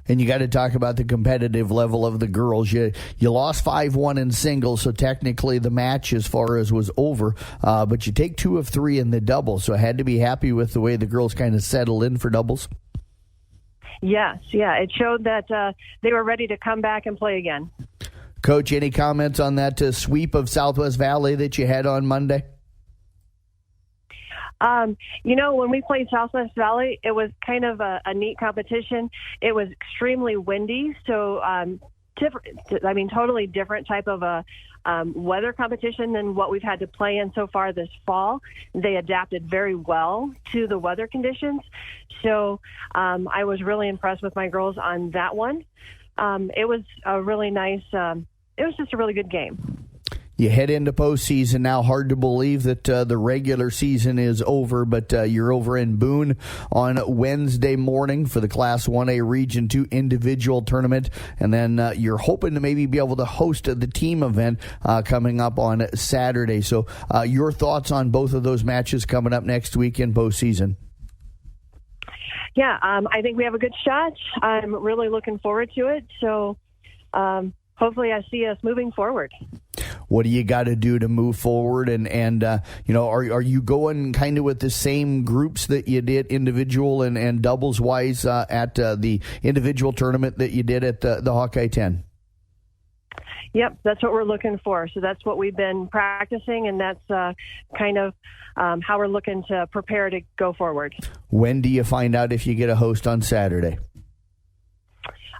And you got to talk about the competitive level of the girls. You lost 5-1 in singles, so technically the match as far as was over. But you take 2 of 3 in the doubles, so I had to be happy with the way the girls kind of settled in for doubles. Yes, yeah. It showed that they were ready to come back and play again. Coach, any comments on that sweep of Southwest Valley that you had on Monday? When we played Southwest Valley, it was kind of a neat competition. It was extremely windy, so totally different type of a weather competition than what we've had to play in so far this fall. They adapted very well to the weather conditions, so I was really impressed with my girls on that one. It was a really nice. It was just a really good game. You head into postseason now. Hard to believe that the regular season is over, but you're over in Boone on Wednesday morning for the Class 1A Region 2 individual tournament, and then you're hoping to maybe be able to host the team event coming up on Saturday. So your thoughts on both of those matches coming up next week in postseason? Yeah, I think we have a good shot. I'm really looking forward to it. So hopefully I see us moving forward. What do you got to do to move forward? And are you going kind of with the same groups that you did individual and doubles wise at the individual tournament that you did at the Hawkeye 10? Yep, that's what we're looking for. So that's what we've been practicing, and that's kind of how we're looking to prepare to go forward. When do you find out if you get a host on Saturday?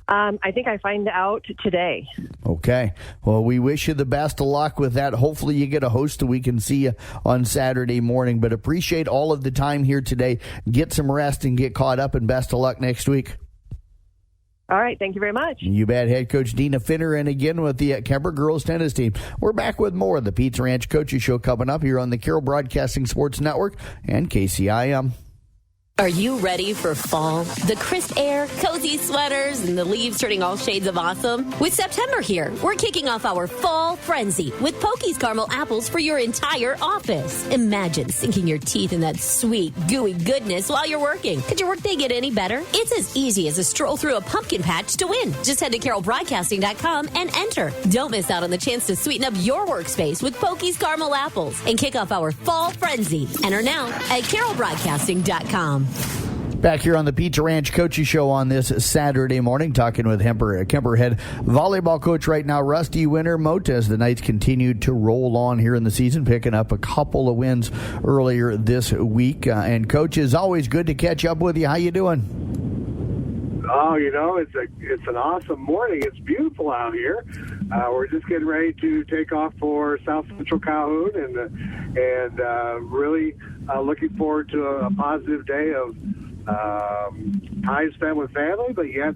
I think I find out today. Okay. Well, we wish you the best of luck with that. Hopefully you get a host so we can see you on Saturday morning. But appreciate all of the time here today. Get some rest and get caught up, and best of luck next week. All right. Thank you very much. You bet. Head coach Dina Finner, and again with the Kemper girls tennis team. We're back with more of the Pizza Ranch Coaches Show coming up here on the Carroll Broadcasting Sports Network and KCIM. Are you ready for fall? The crisp air, cozy sweaters, and the leaves turning all shades of awesome? With September here, we're kicking off our fall frenzy with Pokey's caramel apples for your entire office. Imagine sinking your teeth in that sweet, gooey goodness while you're working. Could your workday get any better? It's as easy as a stroll through a pumpkin patch to win. Just head to carrollbroadcasting.com and enter. Don't miss out on the chance to sweeten up your workspace with Pokey's caramel apples and kick off our fall frenzy. Enter now at carrollbroadcasting.com. Back here on the Pizza Ranch Coaches Show on this Saturday morning, talking with Kemper head volleyball coach right now, Rusty Winter Mote, as the Knights continued to roll on here in the season, picking up a couple of wins earlier this week. And Coach, it's always good to catch up with you. How you doing? Oh, it's an awesome morning. It's beautiful out here. We're just getting ready to take off for South Central Calhoun, and really looking forward to a positive day of time spent with family, but yet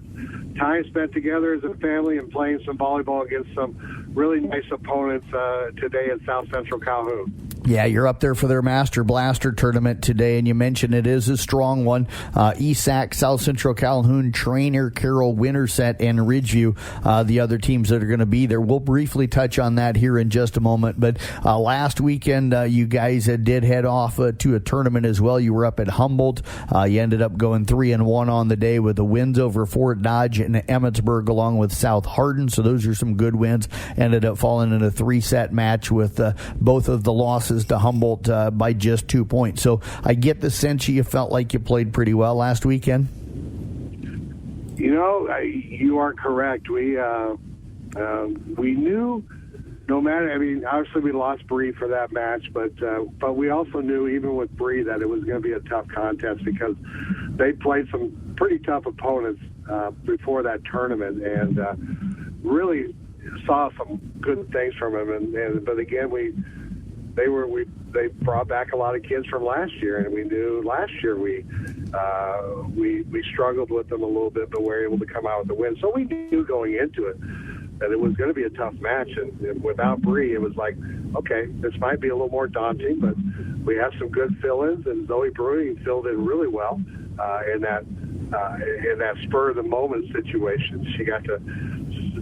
time spent together as a family and playing some volleyball against some really nice opponents today at South Central Calhoun. Yeah, you're up there for their Master Blaster tournament today, and you mentioned it is a strong one. ESAC, South Central Calhoun, Trainer, Carroll, Winterset, and Ridgeview, the other teams that are going to be there. We'll briefly touch on that here in just a moment. But last weekend, you guys did head off to a tournament as well. You were up at Humboldt. You ended up going 3-1 on the day with the wins over Fort Dodge and Emmetsburg, along with South Hardin. So those are some good wins. Ended up falling in a 3-set match with both of the losses to Humboldt by just 2 points. So I get the sense you felt like you played pretty well last weekend. You are correct. We knew no matter. I mean, obviously we lost Bree for that match, but we also knew even with Bree that it was going to be a tough contest because they played some pretty tough opponents before that tournament and really saw some good things from them. But again, they brought back a lot of kids from last year, and we knew last year we struggled with them a little bit, but we were able to come out with the win. So we knew going into it that it was going to be a tough match, and without Bree, it was like, okay, this might be a little more daunting, but we have some good fill-ins, and Zoe Brewing filled in really well in that spur of the moment situation. She got to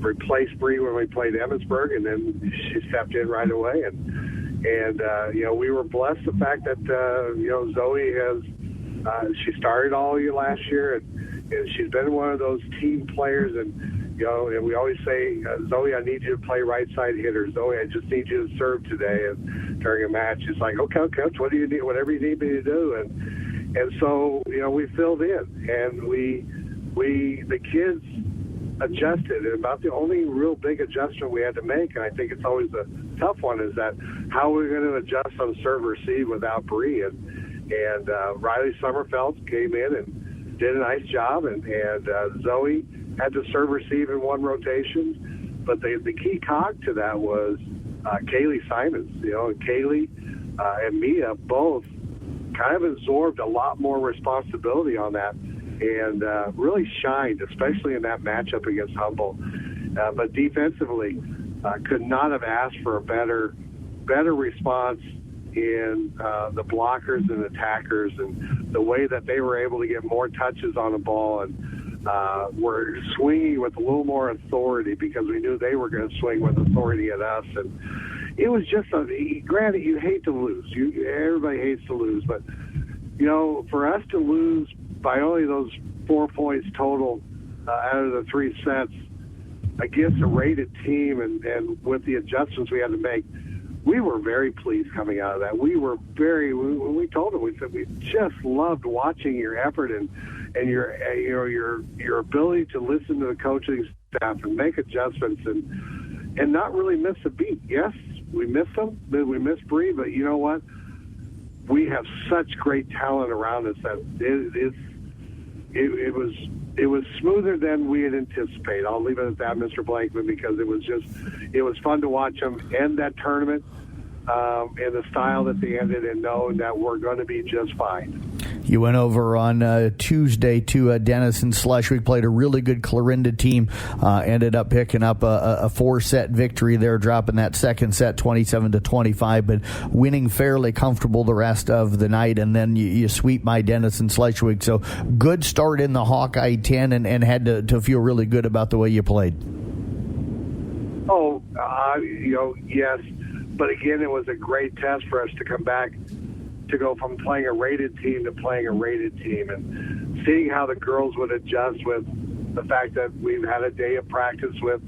replace Bree when we played Emmetsburg, and then she stepped in right away, and we were blessed the fact that Zoe has she started all year last year, and she's been one of those team players, and we always say, Zoe, I need you to play right side hitter. Zoe, I just need you to serve today. And during a match, it's like, okay, coach, what do you need? Whatever you need me to do. And so we filled in, and the kids adjusted. And about the only real big adjustment we had to make, and I think it's always a tough one, is that how we're going to adjust on serve receive without Bree. And Riley Sommerfeld came in and did a nice job, and Zoe had to serve receive in one rotation. But the key cog to that was Kaylee Simons. Kaylee and Mia both kind of absorbed a lot more responsibility on that and really shined, especially in that matchup against Humboldt. But defensively, Could not have asked for a better response in the blockers and attackers, and the way that they were able to get more touches on the ball and were swinging with a little more authority, because we knew they were going to swing with authority at us. And it was just granted, you hate to lose. Everybody hates to lose, but for us to lose by only those 4 points total out of the 3 sets against a rated team, and with the adjustments we had to make, we were very pleased coming out of that. We were when we told them, we said we just loved watching your effort and your ability to listen to the coaching staff and make adjustments and not really miss a beat. Yes, we missed them, we missed Bree, but you know what? We have such great talent around us that it was smoother than we had anticipated. I'll leave it at that, Mr. Blankman, because it was fun to watch them end that tournament in the style that they ended, and knowing that we're going to be just fine. You went over on Tuesday to Denison Schleswig, played a really good Clarinda team, ended up picking up a 4-set victory there, dropping that second set 27-25, but winning fairly comfortable the rest of the night, and then you sweep by Denison Schleswig. So good start in the Hawkeye 10, and had to feel really good about the way you played. Oh, yes. But again, it was a great test for us to come back, to go from playing a rated team to playing a rated team, and seeing how the girls would adjust with the fact that we've had a day of practice with,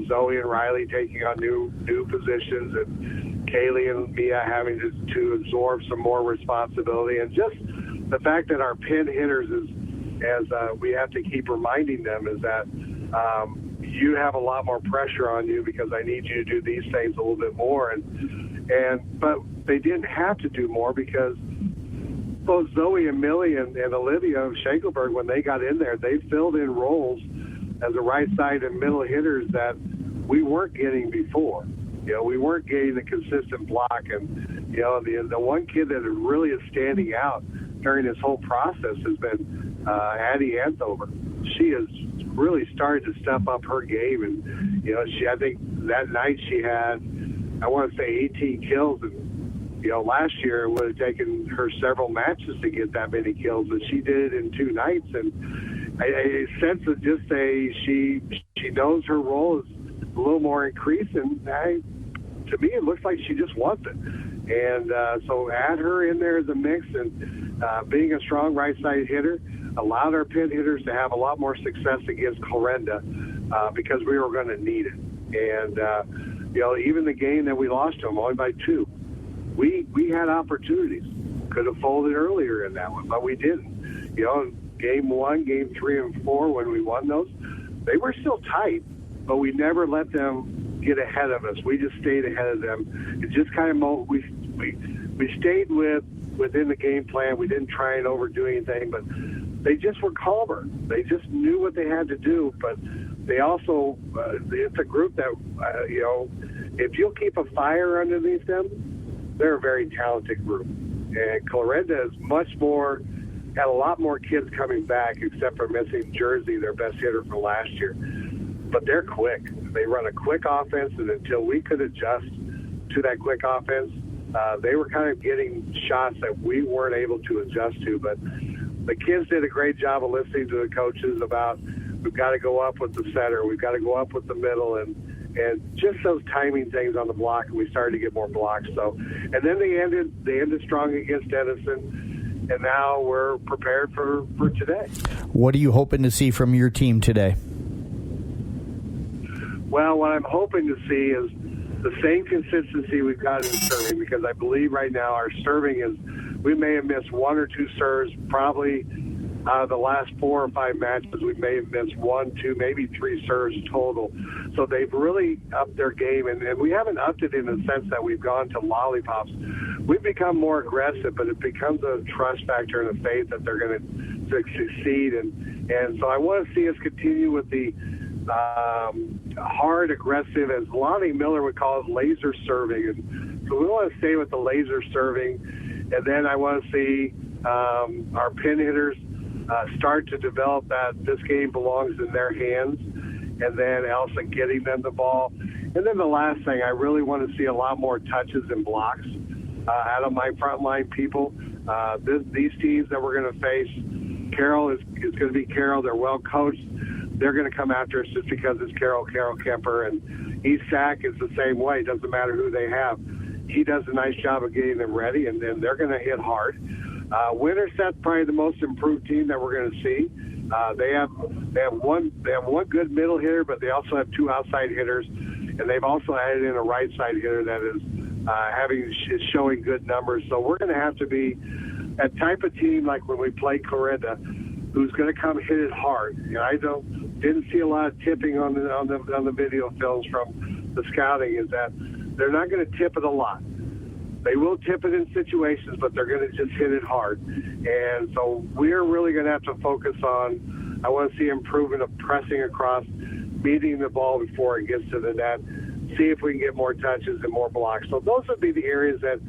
Zoe and Riley taking on new positions, and Kaylee and Mia having to absorb some more responsibility, and just the fact that our pin hitters as we have to keep reminding them, is that you have a lot more pressure on you, because I need you to do these things a little bit more, but they didn't have to do more, because both Zoe and Millie and Olivia Schenkelberg, when they got in there, they filled in roles as a right side and middle hitters that we weren't getting before. We weren't getting the consistent block, and the one kid that really is standing out during this whole process has been Addie Anthover. She has really started to step up her game, and I think that night she had, I want to say, 18 kills, and last year it would have taken her several matches to get that many kills, but she did it in 2 nights, and I sense that just she knows her role is a little more increased, and to me it looks like she just wants it. And so add her in there as a mix, and being a strong right side hitter allowed our pin hitters to have a lot more success against Clarinda, because we were going to need it. And even the game that we lost to them only by 2, we had opportunities. Could have folded earlier in that one, but we didn't. Game 1, game 3, and 4, when we won those, they were still tight, but we never let them get ahead of us. We just stayed ahead of them. It just kind of we stayed within the game plan. We didn't try and overdo anything, but they just were calmer. They just knew what they had to do, but they also it's a group that if you'll keep a fire underneath them, they're a very talented group. And Clarinda is had a lot more kids coming back, except for missing Jersey, their best hitter from last year. But they're quick. They run a quick offense, and until we could adjust to that quick offense, they were kind of getting shots that we weren't able to adjust to. But the kids did a great job of listening to the coaches about, we've got to go up with the center, we've got to go up with the middle, and just those timing things on the block, and we started to get more blocks. So, and then they ended strong against Denison, and now we're prepared for today. What are you hoping to see from your team today? Well, what I'm hoping to see is the same consistency we've got in serving, because I believe right now our serving we may have missed 1 or 2 serves, probably out of the last 4 or 5 matches, we may have missed 1, 2, maybe 3 serves total. So they've really upped their game, and we haven't upped it in the sense that we've gone to lollipops. We've become more aggressive, but it becomes a trust factor and a faith that they're going to succeed. And so I want to see us continue with the hard, aggressive, as Lonnie Miller would call it, laser serving. And so we want to stay with the laser serving. And then I want to see our pin hitters start to develop that this game belongs in their hands, and then Elsa getting them the ball. And then the last thing, I really want to see a lot more touches and blocks out of my frontline people. These teams that we're going to face, Carroll is going to be Carroll. They're well coached. They're going to come after us just because it's Carroll Kemper. And East Sac is the same way. It doesn't matter who they have. He does a nice job of getting them ready, and then they're going to hit hard. Winterset's probably the most improved team that we're going to see. They have one good middle hitter, but they also have two outside hitters, and they've also added in a right side hitter that is showing good numbers. So we're going to have to be a type of team like when we play Corinda, who's going to come hit it hard. And I didn't see a lot of tipping on the video films from the scouting. Is that they're not going to tip it a lot. They will tip it in situations, but they're going to just hit it hard. And so we're really going to have to focus on, I want to see improvement of pressing across, beating the ball before it gets to the net, see if we can get more touches and more blocks. So those would be the areas that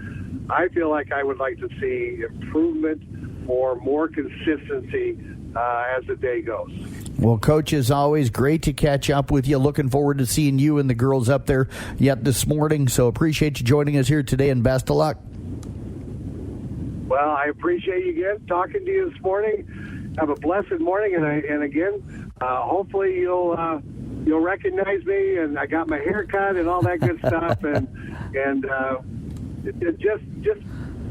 I feel like I would like to see improvement or more consistency as the day goes. Well, Coach, as always, great to catch up with you. Looking forward to seeing you and the girls up there yet this morning. So appreciate you joining us here today, and best of luck. Well, I appreciate you again talking to you this morning. Have a blessed morning, and again, hopefully you'll recognize me. And I got my hair cut and all that good stuff, and just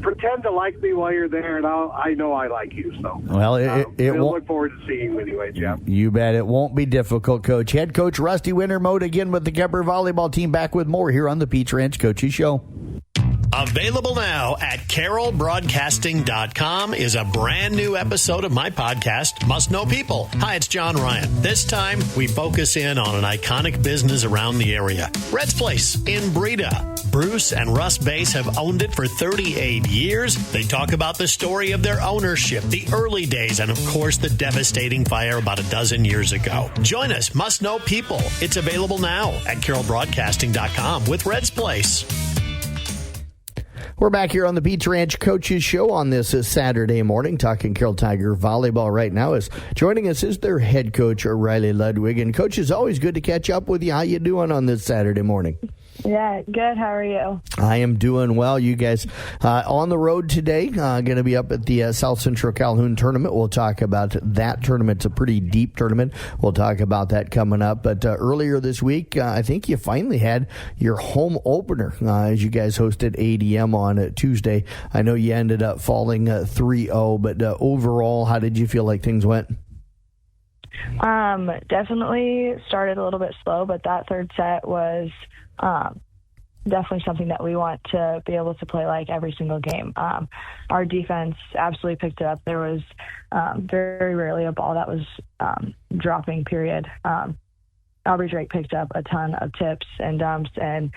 pretend to like me while you're there, and I know I like you. So, well, we'll look forward to seeing you anyway, Jeff. You bet. It won't be difficult, Coach. Head Coach Rusty Wintermode again with the Kemper volleyball team, back with more here on the Peach Ranch Coaches Show. Available now at carrollbroadcasting.com is a brand new episode of my podcast, Must Know People. Hi, it's John Ryan. This time, we focus in on an iconic business around the area. Red's Place in Breda. Bruce and Russ Bass have owned it for 38 years. They talk about the story of their ownership, the early days, and of course, the devastating fire about a dozen years ago. Join us, Must Know People. It's available now at carrollbroadcasting.com with Red's Place. We're back here on the Beach Ranch Coaches Show on this Saturday morning, talking Carroll Tiger volleyball right now. Joining us is their head coach, Riley Ludwig. And, Coach, it's always good to catch up with you. How you doing on this Saturday morning? Yeah, good. How are you? I am doing well. You guys on the road today, going to be up at the South Central Calhoun tournament. We'll talk about that tournament. It's a pretty deep tournament. We'll talk about that coming up. But earlier this week, I think you finally had your home opener as you guys hosted ADM on Tuesday. I know you ended up falling 3-0, but overall, how did you feel like things went? Definitely started a little bit slow, but that third set was definitely something that we want to be able to play like every single game. Our defense absolutely picked it up. There was very rarely a ball that was dropping, period. Aubrey Drake picked up a ton of tips and dumps and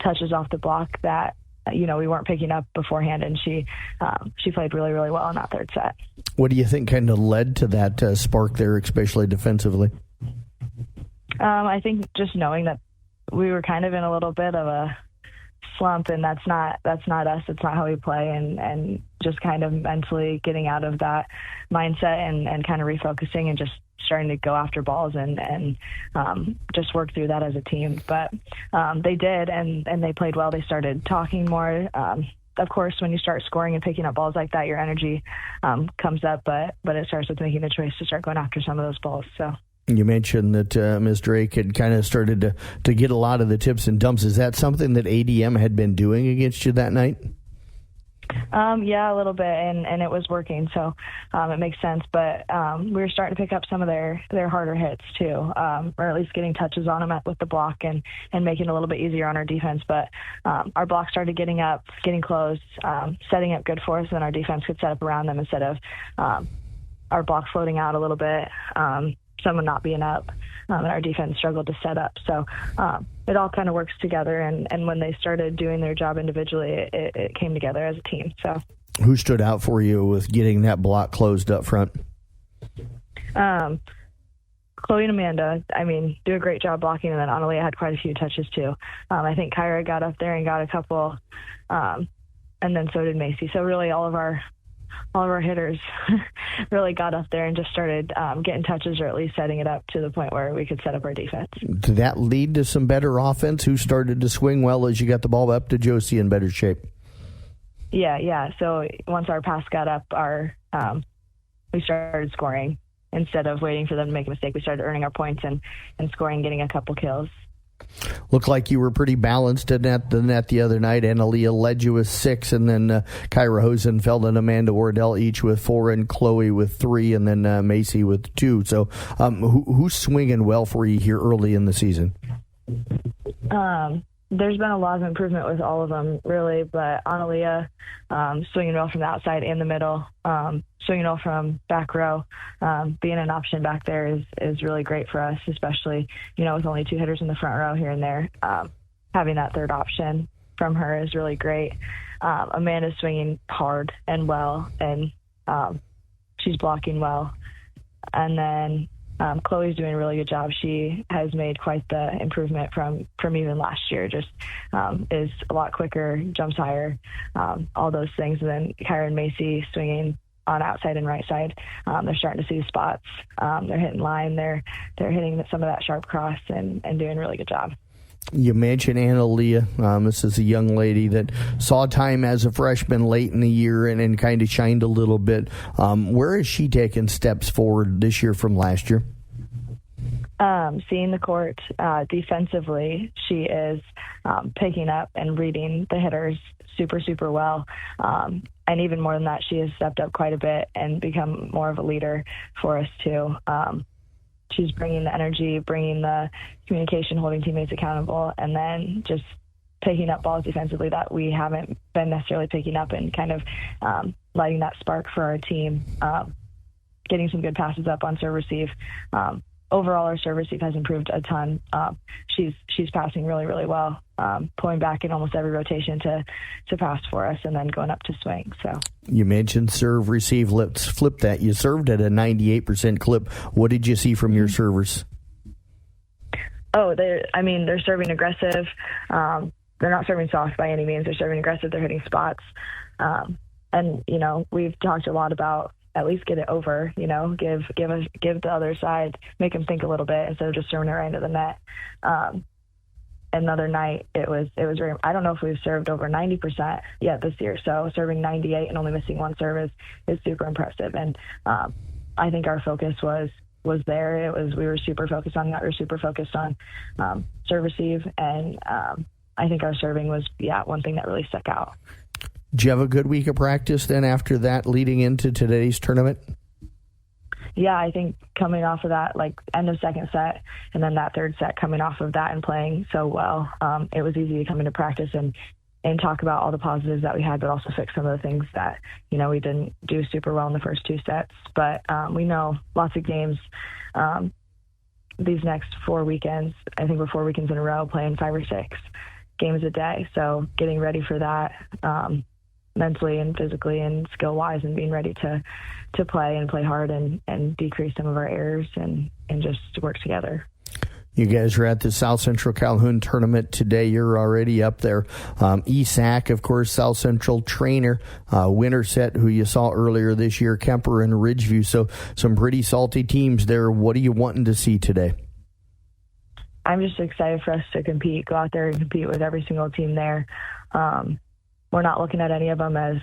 touches off the block that we weren't picking up beforehand, and she played really, really well in that third set. What do you think kind of led to that spark there, especially defensively? I think just knowing that we were kind of in a little bit of a slump, and that's not us. It's not how we play, and just kind of mentally getting out of that mindset and kind of refocusing and just starting to go after balls and just work through that as a team. But they did, and they played well. They started talking more. Of course, when you start scoring and picking up balls like that, your energy comes up, but it starts with making the choice to start going after some of those balls. So. You mentioned that Ms. Drake had kind of started to get a lot of the tips and dumps. Is that something that ADM had been doing against you that night? Yeah, a little bit, and it was working, so it makes sense. But we were starting to pick up some of their harder hits too, or at least getting touches on them with the block and making it a little bit easier on our defense. But our block started getting up, getting closed, setting up good for us, and our defense could set up around them instead of our block floating out a little bit. Someone not being up, and our defense struggled to set up. So it all kind of works together, and when they started doing their job individually, it came together as a team. So, who stood out for you with getting that block closed up front? Chloe and Amanda, do a great job blocking, and then Annalie had quite a few touches too. I think Kyra got up there and got a couple, and then so did Macy. So really all of our our hitters really got up there and just started getting touches, or at least setting it up to the point where we could set up our defense. Did that lead to some better offense? Who started to swing well as you got the ball up to Josie in better shape? Yeah. So once our pass got up, we started scoring. Instead of waiting for them to make a mistake, we started earning our points and scoring, getting a couple kills. Looked like you were pretty balanced in the net the other night. Analia led you with 6, and then Kyra Hosenfeld and Amanda Wardell each with 4, and Chloe with 3, and then Macy with 2. So who's swinging well for you here early in the season? There's been a lot of improvement with all of them, really, but Analia swinging well from the outside and the middle, swinging well from back row, being an option back there is really great for us, especially, with only 2 hitters in the front row here and there. Having that third option from her is really great. Amanda's swinging hard and well, and she's blocking well. And then Chloe's doing a really good job. She has made quite the improvement from even last year. Just is a lot quicker, jumps higher, all those things. And then Kyra and Macy swinging on outside and right side. They're starting to see spots. They're hitting line. They're hitting some of that sharp cross and doing a really good job. You mentioned Analia. This is a young lady that saw time as a freshman late in the year and kind of shined a little bit. Where is she taking steps forward this year from last year? Seeing the court defensively, she is picking up and reading the hitters super, super well. And even more than that, she has stepped up quite a bit and become more of a leader for us too. She's bringing the energy, bringing the communication, holding teammates accountable, and then just picking up balls defensively that we haven't been necessarily picking up, and kind of lighting that spark for our team, getting some good passes up on serve receive. Overall, our serve receive has improved a ton. She's passing really, really well, pulling back in almost every rotation to pass for us, and then going up to swing. So you mentioned serve receive. Let's flip that. You served at a 98% clip. What did you see from your servers? Oh, they're serving aggressive. They're not serving soft by any means. They're serving aggressive. They're hitting spots. And we've talked a lot about at least get it over, give the other side, make them think a little bit instead of just serving it right into the net. Another night, it was very, I don't know if we've served over 90% yet this year. So serving 98 and only missing 1 service is super impressive. And I think our focus was there. We were super focused on that. We were super focused on serve receive. And I think our serving was, one thing that really stuck out. Did you have a good week of practice then after that leading into today's tournament? Yeah, I think coming off of that, like end of second set and then that third set, coming off of that and playing so well, it was easy to come into practice and talk about all the positives that we had, but also fix some of the things that, we didn't do super well in the first 2 sets. But we know lots of games these next 4 weekends. I think we're 4 weekends in a row playing 5 or 6 games a day. So getting ready for that, mentally and physically and skill-wise, and being ready to play and play hard and decrease some of our errors and just work together. You guys are at the South Central Calhoun tournament today. You're already up there. ESAC, of course, South Central trainer, Winterset, who you saw earlier this year, Kemper and Ridgeview. So some pretty salty teams there. What are you wanting to see today? I'm just excited for us to compete, go out there and compete with every single team there. We're not looking at any of them as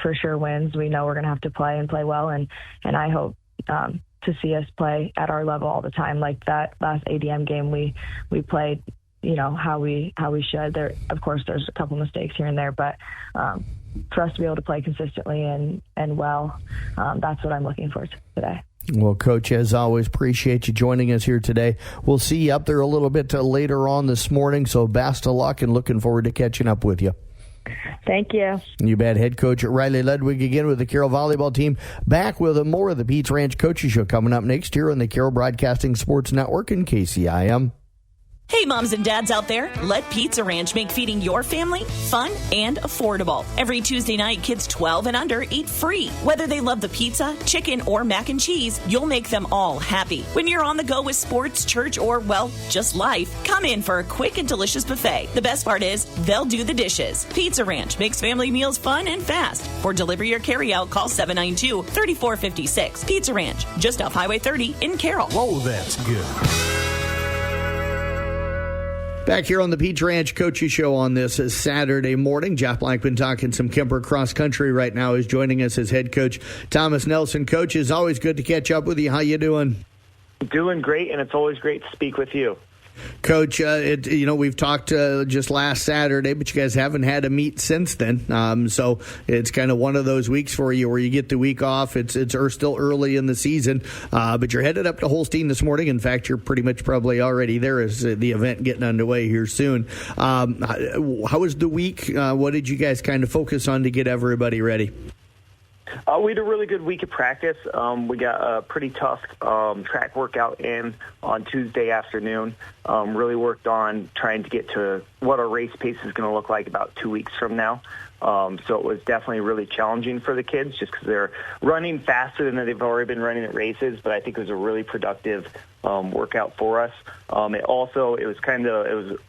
for sure wins. We know we're going to have to play and play well, and I hope to see us play at our level all the time. Like that last ADM game, we played, how we should. There, of course, there's a couple mistakes here and there, but for us to be able to play consistently and well, that's what I'm looking for today. Well, Coach, as always, appreciate you joining us here today. We'll see you up there a little bit later on this morning, so best of luck and looking forward to catching up with you. Thank you. You bet. Head coach Riley Ludwig again with the Carroll volleyball team. Back with more of the Pete's Ranch Coaches Show coming up next year on the Carroll Broadcasting Sports Network and KCIM. Hey, moms and dads out there, let Pizza Ranch make feeding your family fun and affordable. Every Tuesday night, kids 12 and under eat free. Whether they love the pizza, chicken, or mac and cheese, you'll make them all happy. When you're on the go with sports, church, or, well, just life, come in for a quick and delicious buffet. The best part is, they'll do the dishes. Pizza Ranch makes family meals fun and fast. For delivery or carryout, call 792-3456. Pizza Ranch, just off Highway 30 in Carroll. Whoa, that's good. Back here on the Pizza Ranch Coaches Show on this Saturday morning. Jeff Blackman talking some Kemper cross country right now is joining us as head coach Thomas Nelson. Coach, it's always good to catch up with you. How you doing? Doing great, and it's always great to speak with you. Coach, we've talked just last Saturday, but you guys haven't had a meet since then. So it's kind of one of those weeks for you where you get the week off. It's still early in the season, but you're headed up to Holstein this morning. In fact, you're pretty much probably already there as the event getting underway here soon. How was the week? What did you guys kind of focus on to get everybody ready? We had a really good week of practice. We got a pretty tough track workout in on Tuesday afternoon. Really worked on trying to get to what our race pace is going to look like about 2 weeks from now. So it was definitely really challenging for the kids just because they're running faster than they've already been running at races. But I think it was a really productive workout for us. It was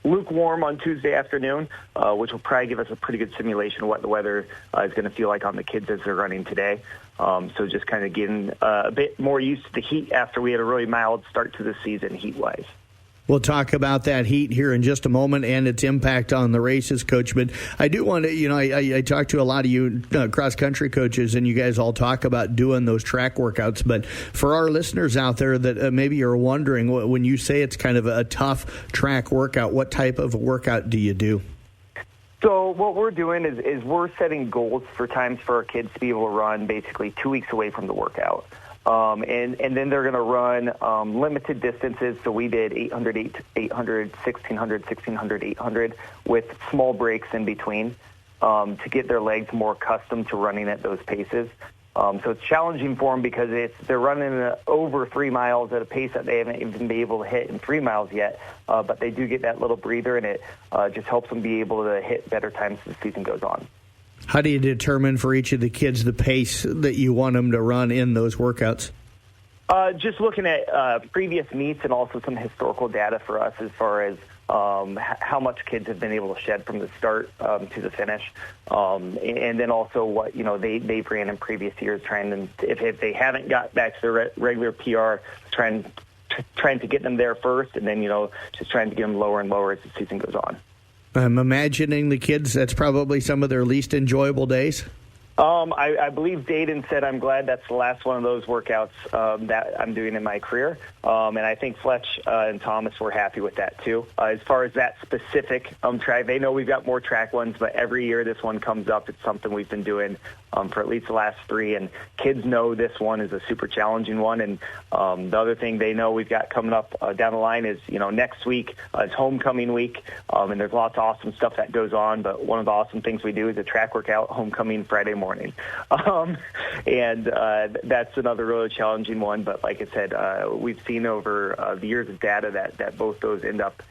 lukewarm on Tuesday afternoon, which will probably give us a pretty good simulation of what the weather is going to feel like on the kids as they're running today. So just kind of getting a bit more used to the heat after we had a really mild start to the season heat-wise. We'll talk about that heat here in just a moment and its impact on the races, Coach. But I do want to, I talk to a lot of you cross-country coaches, and you guys all talk about doing those track workouts. But for our listeners out there that maybe are wondering, when you say it's kind of a tough track workout, what type of workout do you do? So what we're doing is we're setting goals for times for our kids to be able to run basically 2 weeks away from the workout. And then they're going to run limited distances. So we did 800, 1600, 1600, 800 with small breaks in between to get their legs more accustomed to running at those paces. So it's challenging for them because they're running over 3 miles at a pace that they haven't even been able to hit in 3 miles yet. But they do get that little breather, and it just helps them be able to hit better times as the season goes on. How do you determine for each of the kids the pace that you want them to run in those workouts? Just looking at previous meets and also some historical data for us as far as how much kids have been able to shed from the start to the finish. And then also what, they've ran in previous years, trying to, if they haven't got back to their regular PR, trying to get them there first, and then, just trying to get them lower and lower as the season goes on. I'm imagining the kids, that's probably some of their least enjoyable days. I believe Dayton said, I'm glad that's the last one of those workouts that I'm doing in my career. And I think Fletch and Thomas were happy with that, too. As far as that specific track, they know we've got more track ones, but every year this one comes up. It's something we've been doing for at least the last 3. And kids know this one is a super challenging one. And the other thing they know we've got coming up down the line is, next week is homecoming week. And there's lots of awesome stuff that goes on. But one of the awesome things we do is a track workout homecoming Friday morning. And that's another really challenging one. But like I said, we've seen over the years of data that both those end up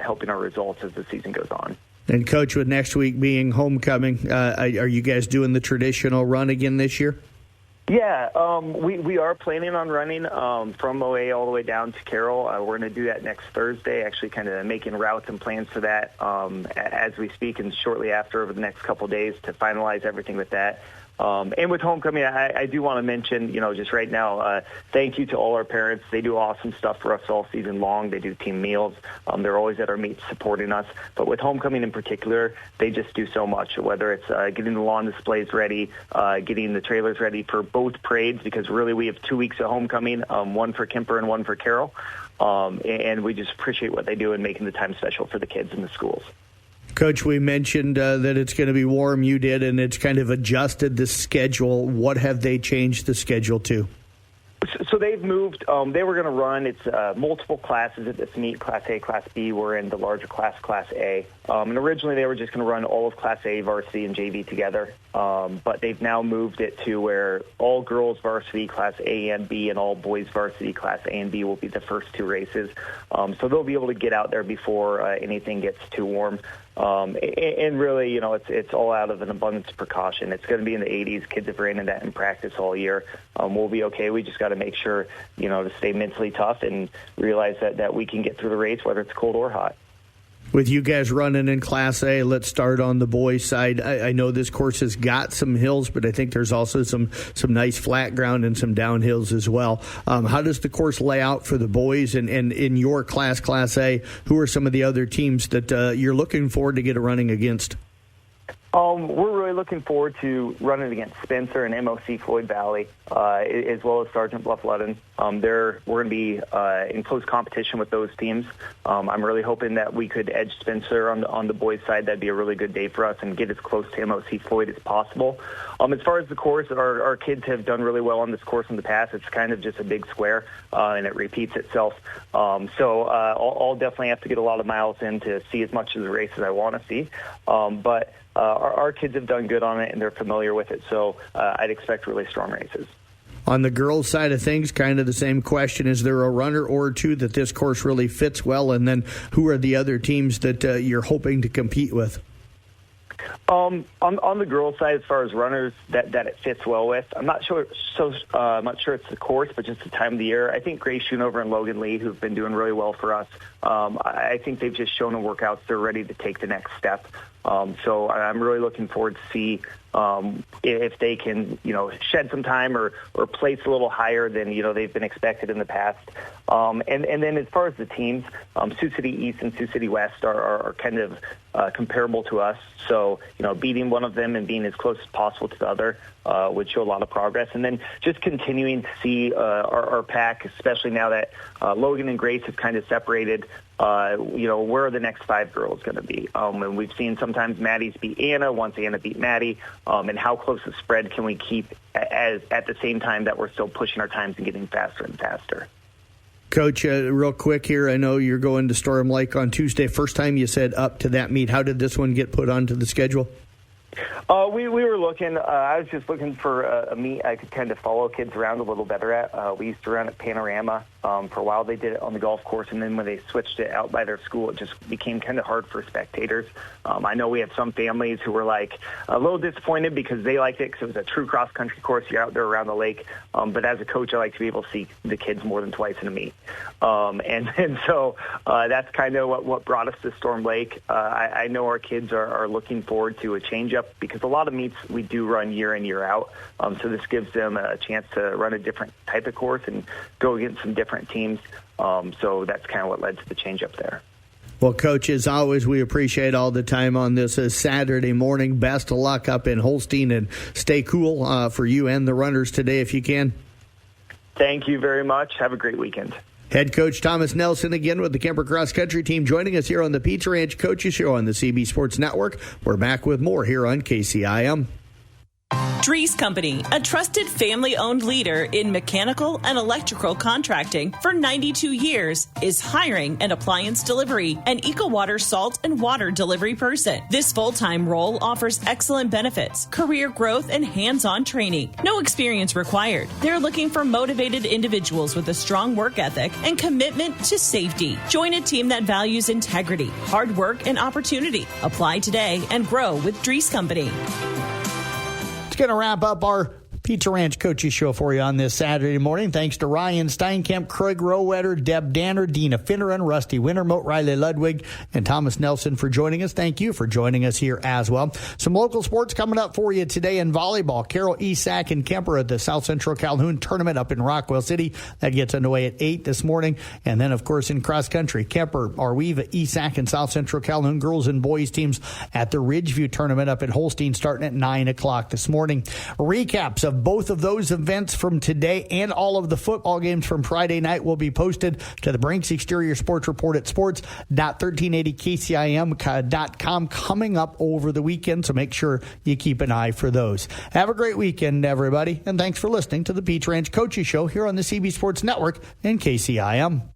helping our results as the season goes on. And, Coach, with next week being homecoming, are you guys doing the traditional run again this year? Yeah, we are planning on running from OA all the way down to Carroll. We're going to do that next Thursday, actually kind of making routes and plans for that as we speak and shortly after over the next couple of days to finalize everything with that. And with homecoming, I do want to mention, just right now, thank you to all our parents. They do awesome stuff for us all season long. They do team meals. They're always at our meets supporting us. But with homecoming in particular, they just do so much, whether it's getting the lawn displays ready, getting the trailers ready for both parades, because really we have 2 weeks of homecoming, one for Kemper and one for Carroll. And we just appreciate what they do in making the time special for the kids in the schools. Coach, we mentioned that it's going to be warm. You did, and it's kind of adjusted the schedule. What have they changed the schedule to? So they've moved. They were going to run. It's multiple classes at this meet, Class A, Class B. We're in the larger class, Class A. And originally they were just going to run all of Class A varsity and JV together. But they've now moved it to where all girls varsity Class A and B and all boys varsity Class A and B will be the first 2 races. So they'll be able to get out there before anything gets too warm. And really, it's all out of an abundance of precaution. It's going to be in the 80s. Kids have ran into that in practice all year. We'll be okay. We just got to make sure, to stay mentally tough and realize that we can get through the race, whether it's cold or hot. With you guys running in Class A, let's start on the boys' side. I know this course has got some hills, but I think there's also some nice flat ground and some downhills as well. How does the course lay out for the boys? And in your Class A, who are some of the other teams that you're looking forward to get a running against? We're really looking forward to running against Spencer and MOC Floyd Valley, as well as Sergeant Bluff Ludden. We're going to be in close competition with those teams. I'm really hoping that we could edge Spencer on the boys' side. That'd be a really good day for us and get as close to MOC Floyd as possible. As far as the course, our kids have done really well on this course in the past. It's kind of just a big square, and it repeats itself. So I'll definitely have to get a lot of miles in to see as much of the race as I want to see. But our kids have done good on it, and they're familiar with it, so I'd expect really strong races. On the girls' side of things, kind of the same question. Is there a runner or two that this course really fits well? And then who are the other teams that you're hoping to compete with? On the girls' side, as far as runners that it fits well with, I'm not sure it's the course, but just the time of the year. I think Grace Schoonover and Logan Lee, who've been doing really well for us, I think they've just shown in workouts they're ready to take the next step. So I'm really looking forward to see if they can, shed some time or place a little higher than, they've been expected in the past. And then as far as the teams, Sioux City East and Sioux City West are kind of comparable to us. So, beating one of them and being as close as possible to the other would show a lot of progress. And then just continuing to see our pack, especially now that Logan and Grace have kind of separated, where are the next 5 girls going to be? And we've seen sometimes Maddie's beat Anna, once Anna beat Maddie, and how close a spread can we keep at the same time that we're still pushing our times and getting faster and faster. Coach, real quick here, I know you're going to Storm Lake on Tuesday. First time you said up to that meet. How did this one get put onto the schedule? We were looking. I was just looking for a meet I could kind of follow kids around a little better at. We used to run at Panorama. For a while they did it on the golf course, and then when they switched it out by their school, it just became kind of hard for spectators. I know we had some families who were like a little disappointed because they liked it because it was a true cross-country course. You're out there around the lake. But as a coach, I like to be able to see the kids more than twice in a meet. And so that's kind of what brought us to Storm Lake. I know our kids are looking forward to a change-up because a lot of meets we do run year in, year out. So this gives them a chance to run a different type of course and go against some different teams. So that's kind of what led to the change up there. Well, Coach, as always, we appreciate all the time on this Saturday morning. Best of luck up in Holstein, and stay cool for you and the runners today if you can. Thank you very much. Have a great weekend. Head coach Thomas Nelson again with the Kemper Cross Country team joining us here on the Pizza Ranch Coaches Show on the CB Sports Network. We're back with more here on KCIM. Dries Company, a trusted family-owned leader in mechanical and electrical contracting for 92 years, is hiring an appliance delivery and EcoWater salt and water delivery person. This full-time role offers excellent benefits, career growth, and hands-on training. No experience required. They're looking for motivated individuals with a strong work ethic and commitment to safety. Join a team that values integrity, hard work, and opportunity. Apply today and grow with Dries Company. It's going to wrap up our Pizza Ranch Coaches Show for you on this Saturday morning. Thanks to Ryan Steinkamp, Craig Rowetter, Deb Danner, Dina Finneran, Rusty Wintermote, Riley Ludwig, and Thomas Nelson for joining us. Thank you for joining us here as well. Some local sports coming up for you today in volleyball. Carroll, Esack, and Kemper at the South Central Calhoun Tournament up in Rockwell City. That gets underway at 8 this morning. And then, of course, in cross country, Kemper, Arweva, Esack, and South Central Calhoun girls and boys teams at the Ridgeview Tournament up in Holstein starting at 9 o'clock this morning. Recaps of both of those events from today and all of the football games from Friday night will be posted to the Brinks Exterior Sports Report at sports.1380kcim.com coming up over the weekend, so make sure you keep an eye for those. Have a great weekend, everybody, and thanks for listening to the Pizza Ranch Coaches Show here on the CB Sports Network and KCIM.